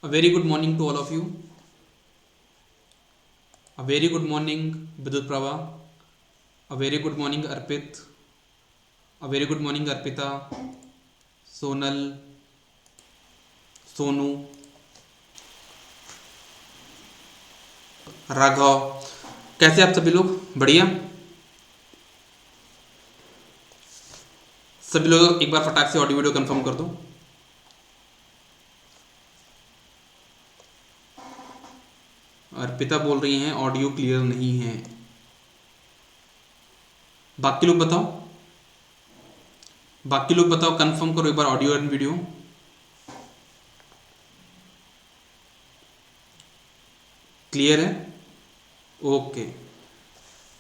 A very good morning to all of you. A very good morning, Vidut Prava. A very good morning, Arpit. A very good morning, Arpita, Sonal, Sonu, Raghav. कैसे आप सभी लोग? बढ़िया। सभी लोग एक बार फटाक से ऑडियो वीडियो कंफर्म कर दो। अर्पिता बोल रही हैं ऑडियो क्लियर नहीं है। बाकी लोग बताओ, बाकी लोग बताओ, कंफर्म करो एक बार ऑडियो एंड वीडियो। क्लियर है? ओके।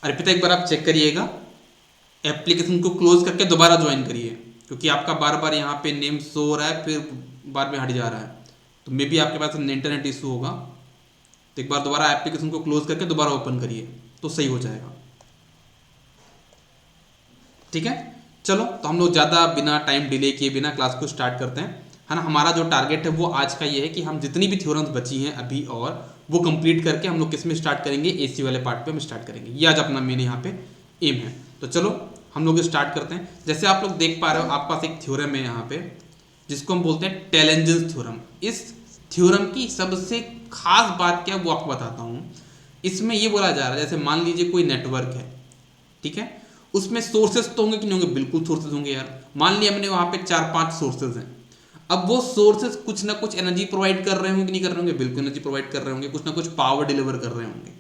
अर्पिता एक बार आप चेक करिएगा, एप्लीकेशन को क्लोज करके दोबारा ज्वाइन करिए, क्योंकि आपका बार बार यहाँ पे नेम शो हो रहा है, फिर बार में हट जा रहा है, तो मे बी आपके पास इंटरनेट इशू होगा। तो एक बार दोबारा एप्लीकेशन को क्लोज करके दोबारा ओपन करिए तो सही हो जाएगा। ठीक है, चलो तो हम लोग ज़्यादा बिना टाइम डिले किए बिना क्लास को स्टार्ट करते हैं, है ना। हमारा जो टारगेट है वो आज का ये है कि हम जितनी भी थ्योरम्स बची हैं अभी और वो कंप्लीट करके हम लोग किस में स्टार्ट करेंगे, एसी वाले पार्ट पे हम स्टार्ट करेंगे। ये आज अपना मेन यहाँ पे एम है। तो चलो हम लोग स्टार्ट करते हैं। जैसे आप लोग देख पा रहे हो, आपके पास एक थ्योरम है यहाँ पे जिसको हम बोलते हैं टेलेंजेंस थ्योरम। इस थ्योरम की सबसे खास बात क्या है वो आपको बताता हूँ। इसमें ये बोला जा रहा है, जैसे मान लीजिए कोई नेटवर्क है, ठीक है, उसमें सोर्सेस तो होंगे कि नहीं होंगे? बिल्कुल सोर्सेस होंगे यार। मान लिया हमने वहां पे 4-5 सोर्सेज हैं। अब वो सोर्सेज कुछ ना कुछ एनर्जी प्रोवाइड कर रहे होंगे कि नहीं कर रहे होंगे? बिल्कुल एनर्जी प्रोवाइड कर रहे होंगे, कुछ ना कुछ पावर डिलीवर कर रहे होंगे।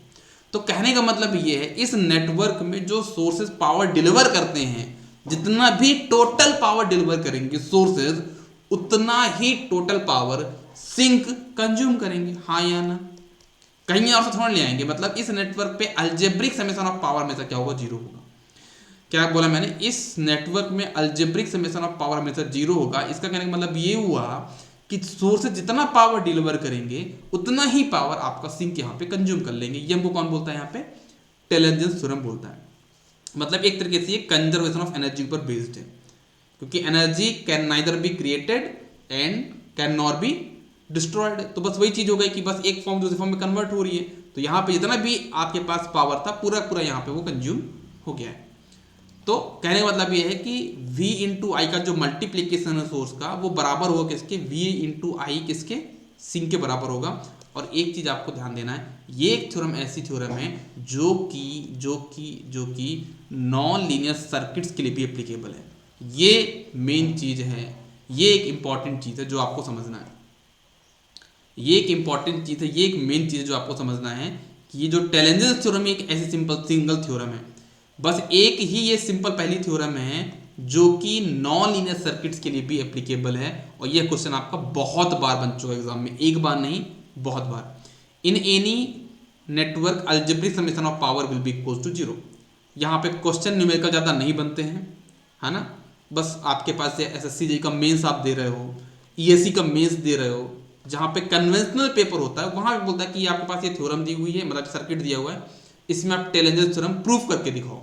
तो कहने का मतलब ये है, इस नेटवर्क में जो सोर्सेज पावर डिलीवर करते हैं, जितना भी टोटल पावर डिलीवर करेंगे सोर्सेज, उतना ही टोटल पावर सिंक कंज्यूम करेंगे। हाँ या ना? कहीं और से थोड़ा ले आएंगे। मतलब इस नेटवर्क पे अल्जेब्रिक समेशन ऑफ पावर हमेशा क्या होगा? जीरो होगा। क्या बोला मैंने? इस नेटवर्क में अल्जेब्रिक समेशन ऑफ पावर हमेशा जीरो होगा। इसका कहने का मतलब ये हुआ कि सोर्स जितना पावर डिलीवर करेंगे उतना ही पावर आपका सिंक यहाँ पे कंज्यूम कर लेंगे। ये हमको कौन बोलता है? यहाँ पे टेलेंजेंस थ्योरम बोलता है। मतलब एक तरीके से ये कंजर्वेशन ऑफ एनर्जी पर बेस्ड है, क्योंकि energy can neither be created and can not be destroyed. तो बस वही चीज हो गई कि बस एक फॉर्म दूसरे फॉर्म में कन्वर्ट हो रही है। तो यहाँ पे जितना भी आपके पास पावर था पूरा पूरा यहाँ पे वो कंज्यूम हो गया है। तो कहने का मतलब ये है कि V इंटू आई का जो मल्टीप्लीकेशन है सोर्स का, वो बराबर होगा किसके? V इंटू आई किसके? सिंक के बराबर होगा। और एक चीज आपको ध्यान देना है, ये एक थ्योरम ऐसी थ्योरम है जो कि नॉन लीनियर सर्किट्स के लिए भी एप्लीकेबल है। ये मेन चीज है, ये एक इंपॉर्टेंट चीज है जो आपको समझना है। ये एक इंपॉर्टेंट चीज है, ये एक मेन चीज है जो आपको समझना है कि ये जो टेलेंजेस थ्योरम है एक ऐसी सिंपल सिंगल थ्योरम है। बस एक ही ये सिंपल पहली थ्योरम है जो कि नॉन लीनियर सर्किट्स के लिए भी एप्लीकेबल है। और ये क्वेश्चन आपका बहुत बार बन चुका है एग्जाम में, एक बार नहीं बहुत बार। In any network algebraic summation of power will be equal to zero. यहाँ पे क्वेश्चन न्यूमेरिकल ज़्यादा नहीं बनते हैं, है ना। बस आपके पास एसएससी जी का मेंस आप दे रहे हो, ईएससी का मेंस दे रहे हो, जहाँ पे कन्वेंशनल पेपर होता है वहाँ पे बोलता है कि आपके पास ये थ्योरम दी हुई है, मतलब सर्किट दिया हुआ है, इसमें आप टेलेंजेस थ्योरम प्रूफ करके दिखाओ।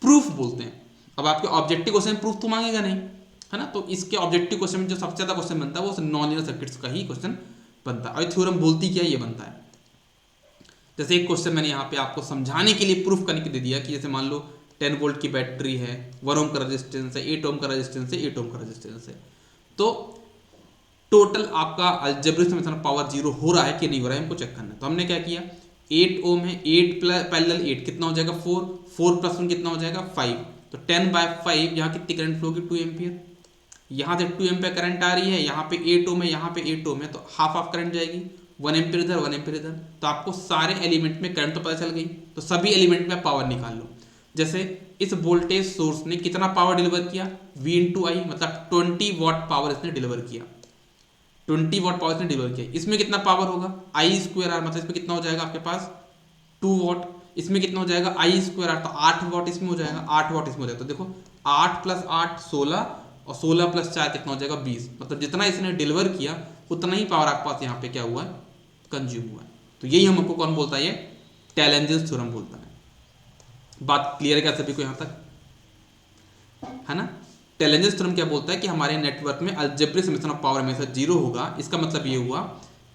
प्रूफ बोलते हैं। अब आपके ऑब्जेक्टिव क्वेश्चन प्रूफ तो मांगेगा नहीं, है ना। तो इसके ऑब्जेक्टिव क्वेश्चन में जो सबसे ज्यादा क्वेश्चन बनता है वो नॉन लीनियर सर्किट्स का ही क्वेश्चन बनता है। और थ्योरम बोलती क्या ये बनता है। जैसे एक क्वेश्चन मैंने यहाँ पे आपको समझाने के लिए प्रूफ करने के दे दिया कि जैसे मान लो 10 वोल्ट की बैटरी है, 1 ओम का रेजिस्टेंस है, 8 ओम का रेजिस्टेंस है, 8 ओम का रेजिस्टेंस है। तो टोटल आपका algebraic summation of power zero हो रहा है कि नहीं हो रहा है, हमको चेक करना है। तो हमने क्या किया, 8 ओम है, 8 पैरेलल 8 कितना हो जाएगा? 4, 4 प्लस 1 कितना हो जाएगा? 5। तो 10/5 यहाँ कितनी करंट फ्लो होगी? 2 एम्पियर। यहाँ से 2 एम्पियर करंट आ रही है, यहाँ पे 8 ओम है, यहाँ पे 8 ओम है, तो हाफ ऑफ करंट जाएगी, 1 एम्पियर इधर 1 एम्पियर इधर। तो आपको सारे एलिमेंट में करंट तो पता चल गई, तो सभी एलिमेंट में पावर निकाल लो। जैसे इस वोल्टेज सोर्स ने कितना पावर डिलीवर किया? V इंटू आई, मतलब 20 वॉट पावर इसने डिलीवर किया। 20 वॉट पावर इसने डिलीवर किया। इसमें कितना पावर होगा? आई स्क्वायर आर, मतलब इसमें कितना हो जाएगा आपके पास? 2 वॉट। इसमें कितना हो जाएगा? आई स्क्वायर आर, तो 8 वॉट इसमें हो जाएगा, 8 वॉट इसमें हो जाएगा। तो देखो 8 प्लस 8 16, और 16 प्लस 4 कितना हो जाएगा? 20। मतलब जितना इसने डिलीवर किया उतना ही पावर आपके पास यहाँ पे क्या हुआ है? कंज्यूम हुआ है। तो यही हमको कौन बोलता है? ये टेलेंजेंस थ्योरम बोलता है। बात क्लियर है क्या सभी को यहाँ तक, है ना। टेलेंजेंस थ्योरम क्या बोलता है कि हमारे नेटवर्क में अलजेब्रिक समेशन ऑफ पावर हमेशा जीरो होगा। इसका मतलब ये हुआ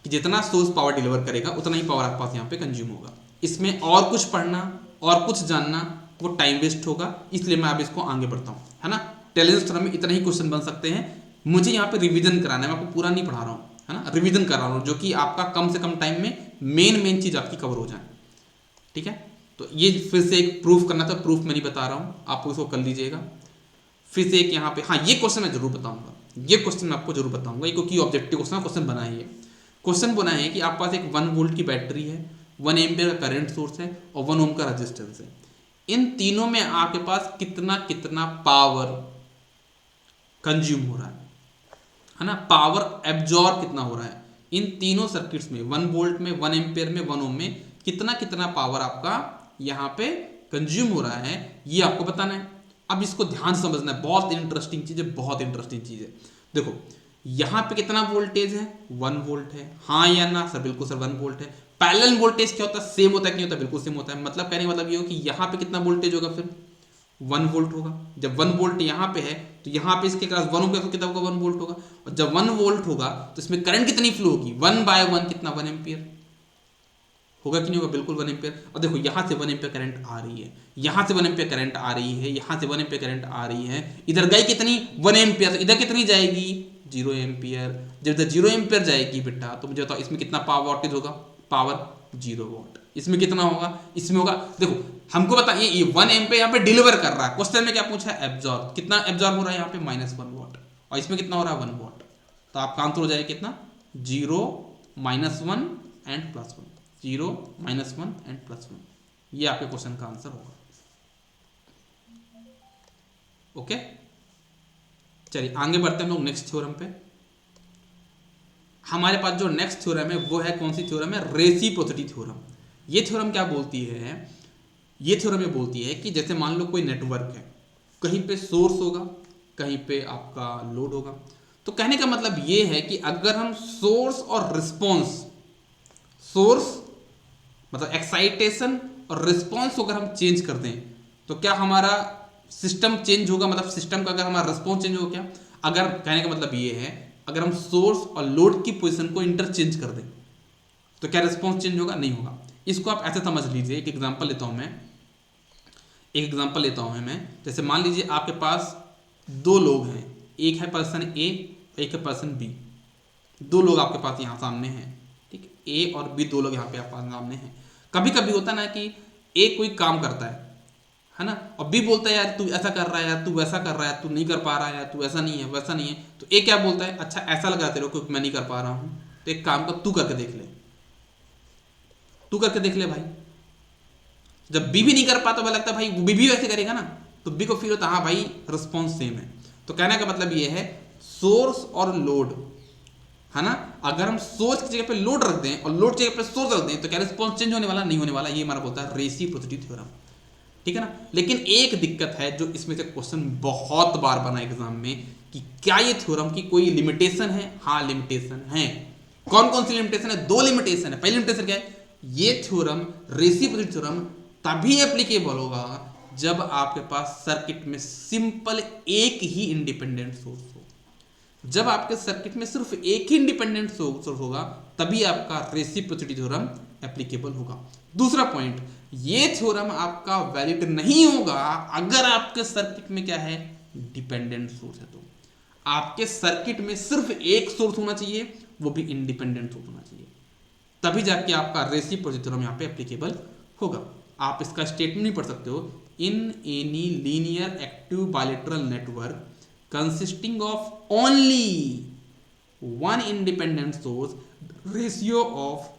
कि जितना सोर्स पावर डिलीवर करेगा उतना ही पावर आपके पास यहाँ पे कंज्यूम होगा। इसमें और कुछ पढ़ना और कुछ जानना वो टाइम वेस्ट होगा, इसलिए मैं अब इसको आगे बढ़ता हूँ, है ना। टेलेंस थ्योरम में इतना ही क्वेश्चन बन सकते हैं। मुझे यहाँ पे रिवीजन कराना है, मैं आपको पूरा नहीं पढ़ा रहा हूँ, है ना, रिवीजन करा रहा हूँ, जो कि आपका कम से कम टाइम में मेन चीज़ आपकी कवर हो जाए, ठीक है। तो ये फिर से एक प्रूफ करना था, प्रूफ मैं नहीं बता रहा हूँ, आप उसको कर लीजिएगा। फिर से एक यहाँ पे, हाँ ये क्वेश्चन मैं जरूर बताऊंगा, ये क्वेश्चन मैं आपको जरूर बताऊंगा, ये क्योंकि ऑब्जेक्टिव क्वेश्चन बना है। ये क्वेश्चन बना है कि आपके पास एक 1 वोल्ट की बैटरी है, 1 एम्पियर का करंट सोर्स है और 1 ओम का रेजिस्टेंस है। इन तीनों में आपके पास कितना कितना पावर कंज्यूम हो रहा है ना, पावर एब्जॉर्ब कितना हो रहा है इन तीनों सर्किट्स में, 1 वोल्ट में, 1 एम्पियर में, 1 ओम में, कितना कितना पावर आपका यहाँ पे कंज्यूम हो रहा है, ये आपको बताना है। अब इसको ध्यान से समझना है, बहुत इंटरेस्टिंग चीज़ है, बहुत इंटरेस्टिंग चीज़ है। देखो यहाँ पे कितना वोल्टेज है, 1 वोल्ट है, हाँ या ना सर, बिल्कुल सर 1 वोल्ट है। पैरेलल वोल्टेज क्या होता है, सेम होता है कि नहीं होता, बिल्कुल सेम होता है। मतलब कहने का मतलब ये हो कि यहाँ पे कितना वोल्टेज होगा, फिर 1 वोल्ट होगा। जब 1 वोल्ट यहाँ पे है तो यहाँ पे इसके क्लास 1 होगा तो कितना होगा, 1 वोल्ट होगा। और जब 1 वोल्ट होगा तो इसमें करंट कितनी फ्लो होगी, 1/1 कितना, 1 एम्पियर होगा कि नहीं होगा, बिल्कुल 1 एम्पियर। और देखो यहाँ से 1 एम्पियर करंट आ रही है, यहाँ से 1 एम्पियर करंट आ रही है, यहाँ से 1 एम्पियर करंट आ रही है, इधर गई कितनी 1 एम्पियर, इधर कितनी जाएगी 0 एम्पियर। जब इधर 0 एम्पियर जाएगी बेटा तो मुझे बताओ इसमें कितना पावर वोल्टेज होगा, पावर 0 वोल्ट। इसमें कितना होगा, इसमें होगा, देखो हमको पता ये 1 एम्पियर यहाँ पे डिलीवर कर रहा है। क्वेश्चन में क्या पूछा है, एब्जॉर्ब, कितना एब्जॉर्ब हो रहा है यहाँ पे, -1 वोल्ट, और इसमें कितना हो रहा है 1 वोल्ट। तो आपका आंसर हो जाएगा कितना, 0 -1 एंड +1, 0 -1 एंड +1, ये आपके क्वेश्चन का आंसर होगा। ओके चलिए आगे बढ़ते हैं हम लोग नेक्स्ट थ्योरम पे। हमारे पास जो नेक्स्ट थ्योरम है वो है, कौन सी थ्योरम है, रेसिप्रोसिटी थ्योरम। ये थ्योरम क्या बोलती है, ये थ्योरम ये बोलती है कि जैसे मान लो कोई नेटवर्क है, कहीं पे सोर्स होगा, कहीं पे आपका लोड होगा। तो कहने का मतलब ये है कि अगर हम सोर्स और रिस्पॉन्स, सोर्स मतलब एक्साइटेशन और रिस्पॉन्स अगर हम चेंज कर दें तो क्या हमारा सिस्टम चेंज होगा, मतलब सिस्टम का अगर हमारा रिस्पॉन्स चेंज होगा क्या। अगर कहने का मतलब ये है अगर हम सोर्स और लोड की पोजीशन को इंटरचेंज कर दें तो क्या रिस्पॉन्स चेंज होगा, नहीं होगा। इसको आप ऐसे समझ लीजिए, एक एग्जांपल लेता हूं मैं, एक एग्जांपल लेता हूं मैं। जैसे मान लीजिए आपके पास 2 लोग हैं, एक है पर्सन ए, एक है पर्सन बी। 2 लोग आपके पास यहाँ सामने हैं, ठीक, ए और बी 2 लोग यहाँ पे आपके पास सामने हैं। कभी कभी होता ना कि ए कोई काम करता है ना, और बी बोलता है यार तू ऐसा कर रहा है, यार तू वैसा कर रहा है, तू नहीं कर पा रहा है, यार तू ऐसा नहीं है, वैसा नहीं है। तो ए क्या बोलता है, अच्छा ऐसा लग रहा है तेरे को मैं नहीं कर पा रहा हूँ, तो एक काम कर, तू करके देख ले, तू करके देख ले भाई। जब बी भी नहीं कर पाता, तो लगता है भाई बी भी वैसे करेगा ना, तो बी को फील होता है हाँ भाई रिस्पॉन्स सेम है। तो कहने का मतलब ये है सोर्स और लोड, है ना, अगर हम सोर्स की जगह पे लोड रख दें और लोड की जगह पे सोर्स रख दें तो क्या रिस्पॉन्स चेंज होने वाला, नहीं होने वाला। ये हमारा बोलता है रेसिप्रोसिटी थ्योरम, ठीक है ना। लेकिन एक दिक्कत है जो इसमें से क्वेश्चन बहुत बार बना एग्जाम में, कि क्या ये थ्योरम की कोई लिमिटेशन है। हाँ लिमिटेशन है। कौन कौन सी लिमिटेशन है, 2 लिमिटेशन है। पहली लिमिटेशन क्या है, ये थ्योरम रेसिप्रोसिटी थ्योरम तभी एप्लीकेबल होगा जब आपके पास सर्किट में सिंपल एक ही इंडिपेंडेंट सोर्स हो। जब आपके सर्किट में सिर्फ एक ही इंडिपेंडेंट सोर्स होगा तभी आपका रेसिप्रोसिटी थ्योरम एप्लीकेबल होगा। दूसरा पॉइंट, ये थ्योरम आपका वैलिड नहीं होगा अगर आपके सर्किट में क्या है, डिपेंडेंट सोर्स है। तो आपके सर्किट में सिर्फ एक सोर्स होना चाहिए, वो भी इंडिपेंडेंट सोर्स होना चाहिए, तभी जाके आपका रेसिप्रोसिटी थ्योरम यहाँ पे एप्लीकेबल होगा। आप इसका स्टेटमेंट नहीं पढ़ सकते हो, in any linear active bilateral network consisting of only one independent source, ratio of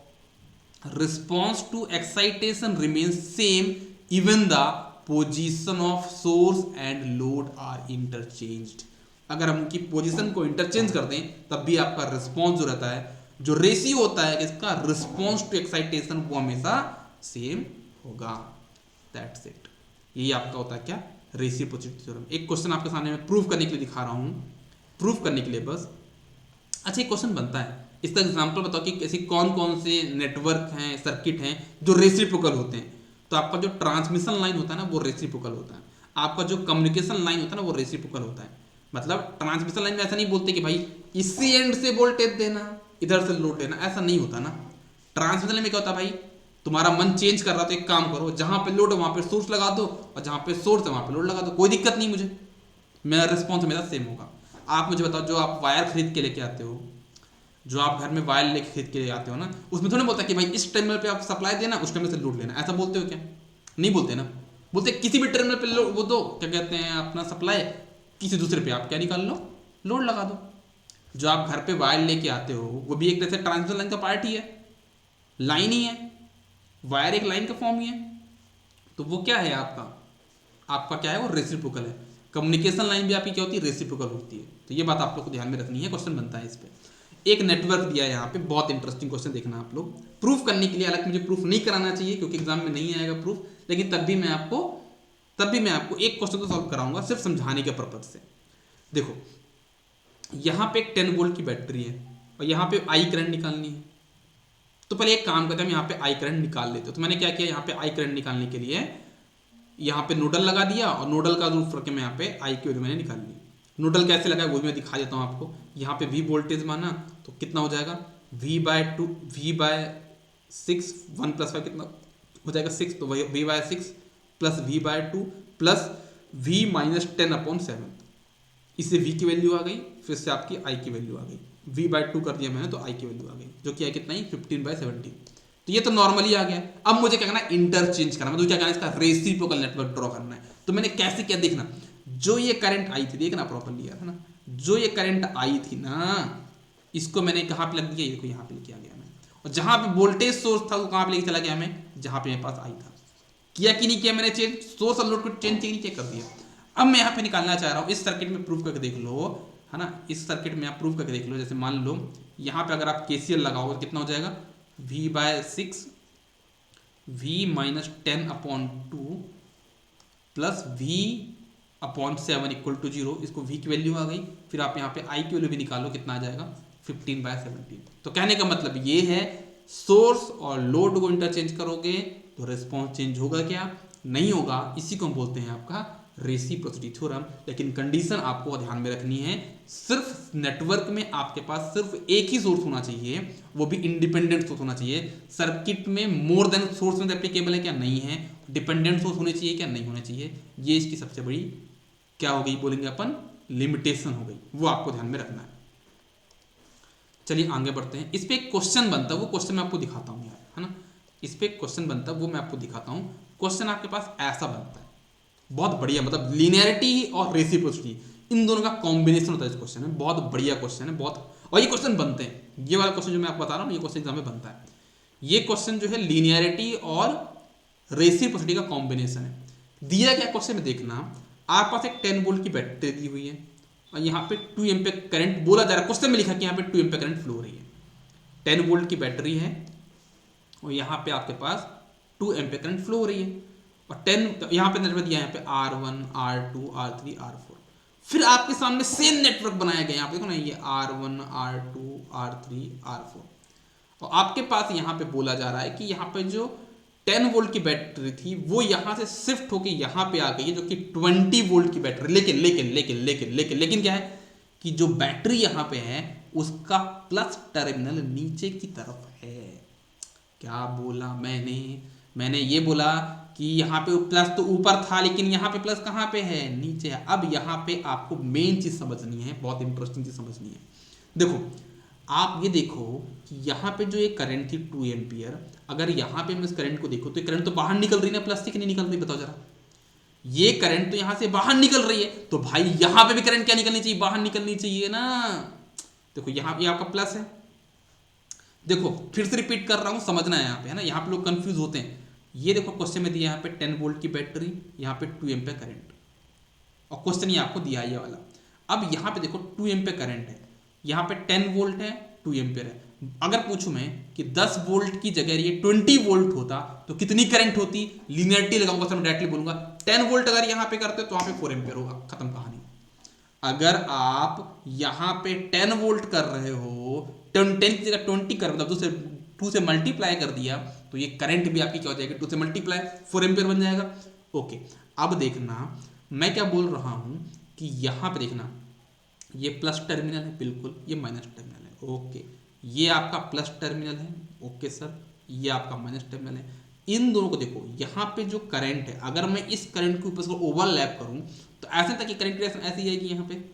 response to excitation remains same even the position of source and load are interchanged। अगर हम उनकी पोजीशन को इंटरचेंज कर दें तब भी आपका रिस्पॉन्स जो रहता है, जो रेशियो होता है इसका रिस्पॉन्स टू एक्साइटेशन, वो हमेशा सेम होगा। दैट्स इट, यही आपका होता है क्या, रेसिप्रोसिटी थ्योरम। एक क्वेश्चन आपके सामने मैं प्रूव करने के लिए दिखा रहा हूं, प्रूव करने के लिए बस। अच्छा एक क्वेश्चन बनता है, इसका एग्जांपल बताओ कि ऐसी कौन कौन से नेटवर्क हैं, सर्किट हैं जो रेसिप्रोकल होते हैं। तो आपका जो ट्रांसमिशन लाइन होता है ना वो रेसिप्रोकल होता है, आपका जो कम्युनिकेशन लाइन होता है ना वो रेसिप्रोकल होता है। मतलब ट्रांसमिशन लाइन में ऐसा नहीं बोलते कि भाई इसी एंड से वोल्टेज देना, इधर से लोड लेना, ऐसा नहीं होता ना। ट्रांसमिशन में क्या होता है भाई, तुम्हारा मन चेंज कर रहा तो एक काम करो, जहां पे लोड है वहां पे सोर्स लगा दो, और जहां पे सोर्स है वहां पे लोड लगा दो, कोई दिक्कत नहीं मुझे, मेरा रिस्पॉन्स मेरा सेम होगा। आप मुझे बताओ, जो आप वायर खरीद के लेके आते हो, जो आप घर में वायर लेके खरीद के ले आते हो ना, उसमें थोड़ा बोलता कि भाई इस टर्मिनल पे आप सप्लाई देना, उस टर्मिनल से लोड लेना, ऐसा बोलते हो क्या? नहीं बोलते ना। बोलते किसी भी टर्मिनल पे लोड वो दो, क्या कहते हैं, अपना सप्लाई, किसी दूसरे पे आप क्या निकाल लो, लोड लगा दो। जो आप घर पे वायर लेके आते हो वो भी एक तरह से ट्रांसमिशन लाइन का पार्ट ही है, लाइन ही है, वायर एक लाइन का फॉर्म ही है। तो वो क्या है आपका, आपका क्या है वो रेसिप्रोकल है। कम्युनिकेशन लाइन भी आपकी क्या होती है, रेसिप्रोकल होती है। तो ये बात आप लोग को ध्यान में रखनी है, क्वेश्चन बनता है इस पे। एक नेटवर्क दिया है यहाँ पे, बहुत इंटरेस्टिंग क्वेश्चन देखना आप लोग। प्रूफ करने के लिए, हालांकि मुझे प्रूफ नहीं कराना चाहिए क्योंकि एग्जाम में नहीं आएगा प्रूफ, लेकिन तब भी मैं आपको एक क्वेश्चन तो सॉल्व कराऊंगा सिर्फ समझाने के पर्पज से। देखो यहाँ पे एक 10 वोल्ट की बैटरी है और यहाँ पे आई करंट निकालनी है। तो पहले एक काम करते हैं, हम यहाँ पे आई करंट निकाल लेते हो। तो मैंने क्या किया, यहाँ पे आई करंट निकालने के लिए यहाँ पे नोडल लगा दिया, और नोडल का रूप करके मैं यहाँ पे आई की वैल्यू मैंने निकाल ली। नोडल कैसे लगाया वो भी मैं दिखा देता हूँ आपको। यहाँ पे वी वोल्टेज माना तो कितना हो जाएगा, v/6, 1 + 5 कितना हो जाएगा 6, तो वही v/6 plus v/2 plus v - 10/7। इससे v की वैल्यू आ गई, फिर से आपकी i की वैल्यू आ गई, v/2 कर दिया मैंने तो i की वैल्यू आ गई, जो कि है कितना ही 15/17। तो ये तो नॉर्मली आ गया। अब मुझे क्या करना है, इंटरचेंज करना, मतलब क्या करना है, इसका रेसिप्रोकल नेटवर्क ड्रॉ करना है। तो मैंने कैसे किया देखना, जो ये करंट आई थी, देखना प्रॉपर्ली यार, है ना, जो ये करंट आई थी ना, इसको मैंने कहाँ पे लग दिया, ये देखो यहाँ पे लेके आ गया मैं, और जहां पे वोल्टेज सोर्स था वो कहाँ पे लेके चला गया मैं, जहां पे मेरे पास आई था। किया कि नहीं किया मैंने चेंज, सोर्स और लोड को चेंज किया कर दिया। अब मैं यहाँ पे निकालना चाह रहा हूँ, इस सर्किट में प्रूफ करके देख लो, है ना, इस सर्किट में आप प्रूफ करके देख लो। जैसे मान लो यहाँ पे अगर आप KCL लगाओगे तो कितना हो जाएगा, v/6 v - 10/2 प्लस v/7 = 0। इसको v की वैल्यू आ गई, फिर आप यहाँ पे i की वैल्यू भी निकालो, कितना आ जाएगा 15/17। तो कहने का मतलब ये है, सोर्स और लोड को इंटरचेंज करोगे तो रिस्पॉन्स चेंज होगा क्या, नहीं होगा। इसी को हम बोलते हैं आपका रेसिप्रोसिटी थ्योरम। लेकिन कंडीशन आपको ध्यान में रखनी है, सिर्फ नेटवर्क में आपके पास सिर्फ एक ही सोर्स होना चाहिए, वो भी इंडिपेंडेंट सोर्स होना चाहिए। सर्किट में मोर देन सोर्स में एप्लीकेबल है क्या, नहीं है। डिपेंडेंट सोर्स होने चाहिए क्या, नहीं होने चाहिए। ये इसकी सबसे बड़ी क्या हो गई, बोलेंगे अपन लिमिटेशन हो गई, वो आपको ध्यान में रखना है। चलिए आगे बढ़ते हैं। इस पे एक क्वेश्चन बनता है, वो क्वेश्चन मैं आपको दिखाता हूँ यार, है ना। इस पे एक क्वेश्चन बनता है, वो मैं आपको दिखाता हूँ। क्वेश्चन आपके पास ऐसा बनता है, बहुत बढ़िया, मतलब लीनियरिटी और रेसिप्रोसिटी इन दोनों का कॉम्बिनेशन होता है इस क्वेश्चन में। बहुत बढ़िया क्वेश्चन है, बहुत। और ये क्वेश्चन बनते हैं, ये वाला क्वेश्चन जो मैं आपको बता रहा हूँ, ये क्वेश्चन एग्जाम में बनता है। ये क्वेश्चन जो है लीनियरिटी और रेसिप्रोसिटी का कॉम्बिनेशन है। दिया गया क्वेश्चन में देखना, आपके पास एक 10 वोल्ट की बैटरी दी हुई है और यहाँ पे 2 एम्पीयर करंट बोला जा रहा है। क्वेश्चन में लिखा कि यहाँ पे 2 एम्पीयर करंट फ्लो हो रही है। 10 वोल्ट की बैटरी है और यहाँ पे आपके पास 2 एम्पीयर करंट फ्लो हो रही है, और 10 यहाँ पे नेटवर्क दिया है, यहाँ पे R1 R2 R3 R4। फिर आपके सामने सेम नेटवर्क बनाया गया, यहाँ पे देखो ना, ये R1 R2 R3 R4। और आपके पास यहाँ पे बोला जा रहा है कि यहाँ पे जो 10 वोल्ट की बैटरी थी वो यहाँ से शिफ्ट होकर यहाँ पे आ गई है, जो कि 20 वोल्ट की बैटरी। लेकिन क्या है कि जो बैटरी यहाँ पे है उसका प्लस टर्मिनल नीचे की तरफ है। क्या बोला मैंने ये बोला कि यहाँ पे प्लस तो ऊपर था, लेकिन यहाँ पे प्लस कहाँ पे है, नीचे है। अब यहाँ पे आपको मेन चीज समझनी है, बहुत इंटरेस्टिंग चीज समझनी है। देखो आप ये देखो कि यहाँ पे जो एक करंट थी 2 एम्पियर, अगर यहाँ पे हम इस करंट को देखो तो करंट तो बाहर निकल रही है ना, प्लस से कि नहीं निकल रही, बताओ जरा। ये करंट तो यहाँ से बाहर निकल रही है, तो भाई यहाँ पे भी करंट क्या निकलनी चाहिए, बाहर निकलनी चाहिए ना। देखो यहाँ पे आपका प्लस है, देखो फिर से रिपीट कर रहा हूँ, समझना है यहाँ पे, है ना। यहाँ पे लोग कंफ्यूज होते हैं। ये देखो क्वेश्चन में दिया यहाँ पे 10 वोल्ट की बैटरी, यहाँ पे 2 एम्पीयर करंट, और क्वेश्चन ये आपको दिया है ये वाला। अब यहाँ पे देखो 2 एम्पीयर करंट है, यहाँ पे 10 वोल्ट है, 2 एम्पीयर है। अगर पूछूं मैं कि 10 वोल्ट की जगह ये 20 वोल्ट होता तो कितनी करंट होती, लीनियरिटी लगाऊंगा तो मैं डायरेक्टली बोलूंगा 10 वोल्ट अगर यहाँ पे करते तो वहां पे 4 एम्पीयर होगा, खत्म कहानी। अगर आप यहाँ पे 10 वोल्ट कर रहे हो, 10 की जगह 20 कर रहे हो, 2 से मल्टीप्लाई कर दिया तो ये करंट भी आपकी क्या हो जाएगी, 2 से मल्टीप्लाई 4 एम्पीयर बन जाएगा। ओके, अब देखना मैं क्या बोल रहा हूं कि यहाँ पे देखना, ये प्लस टर्मिनल है बिल्कुल, ये माइनस टर्मिनल है। ओके, ये आपका प्लस टर्मिनल है, ओके सर, ये आपका माइनस टर्मिनल है। इन दोनों को देखो, यहाँ पे जो करंट है, अगर मैं इस करंट के ऊपर ओवरलैप करूं तो ऐसे तक कि करंट की डायरेक्शन ऐसी जाएगी यहाँ पे,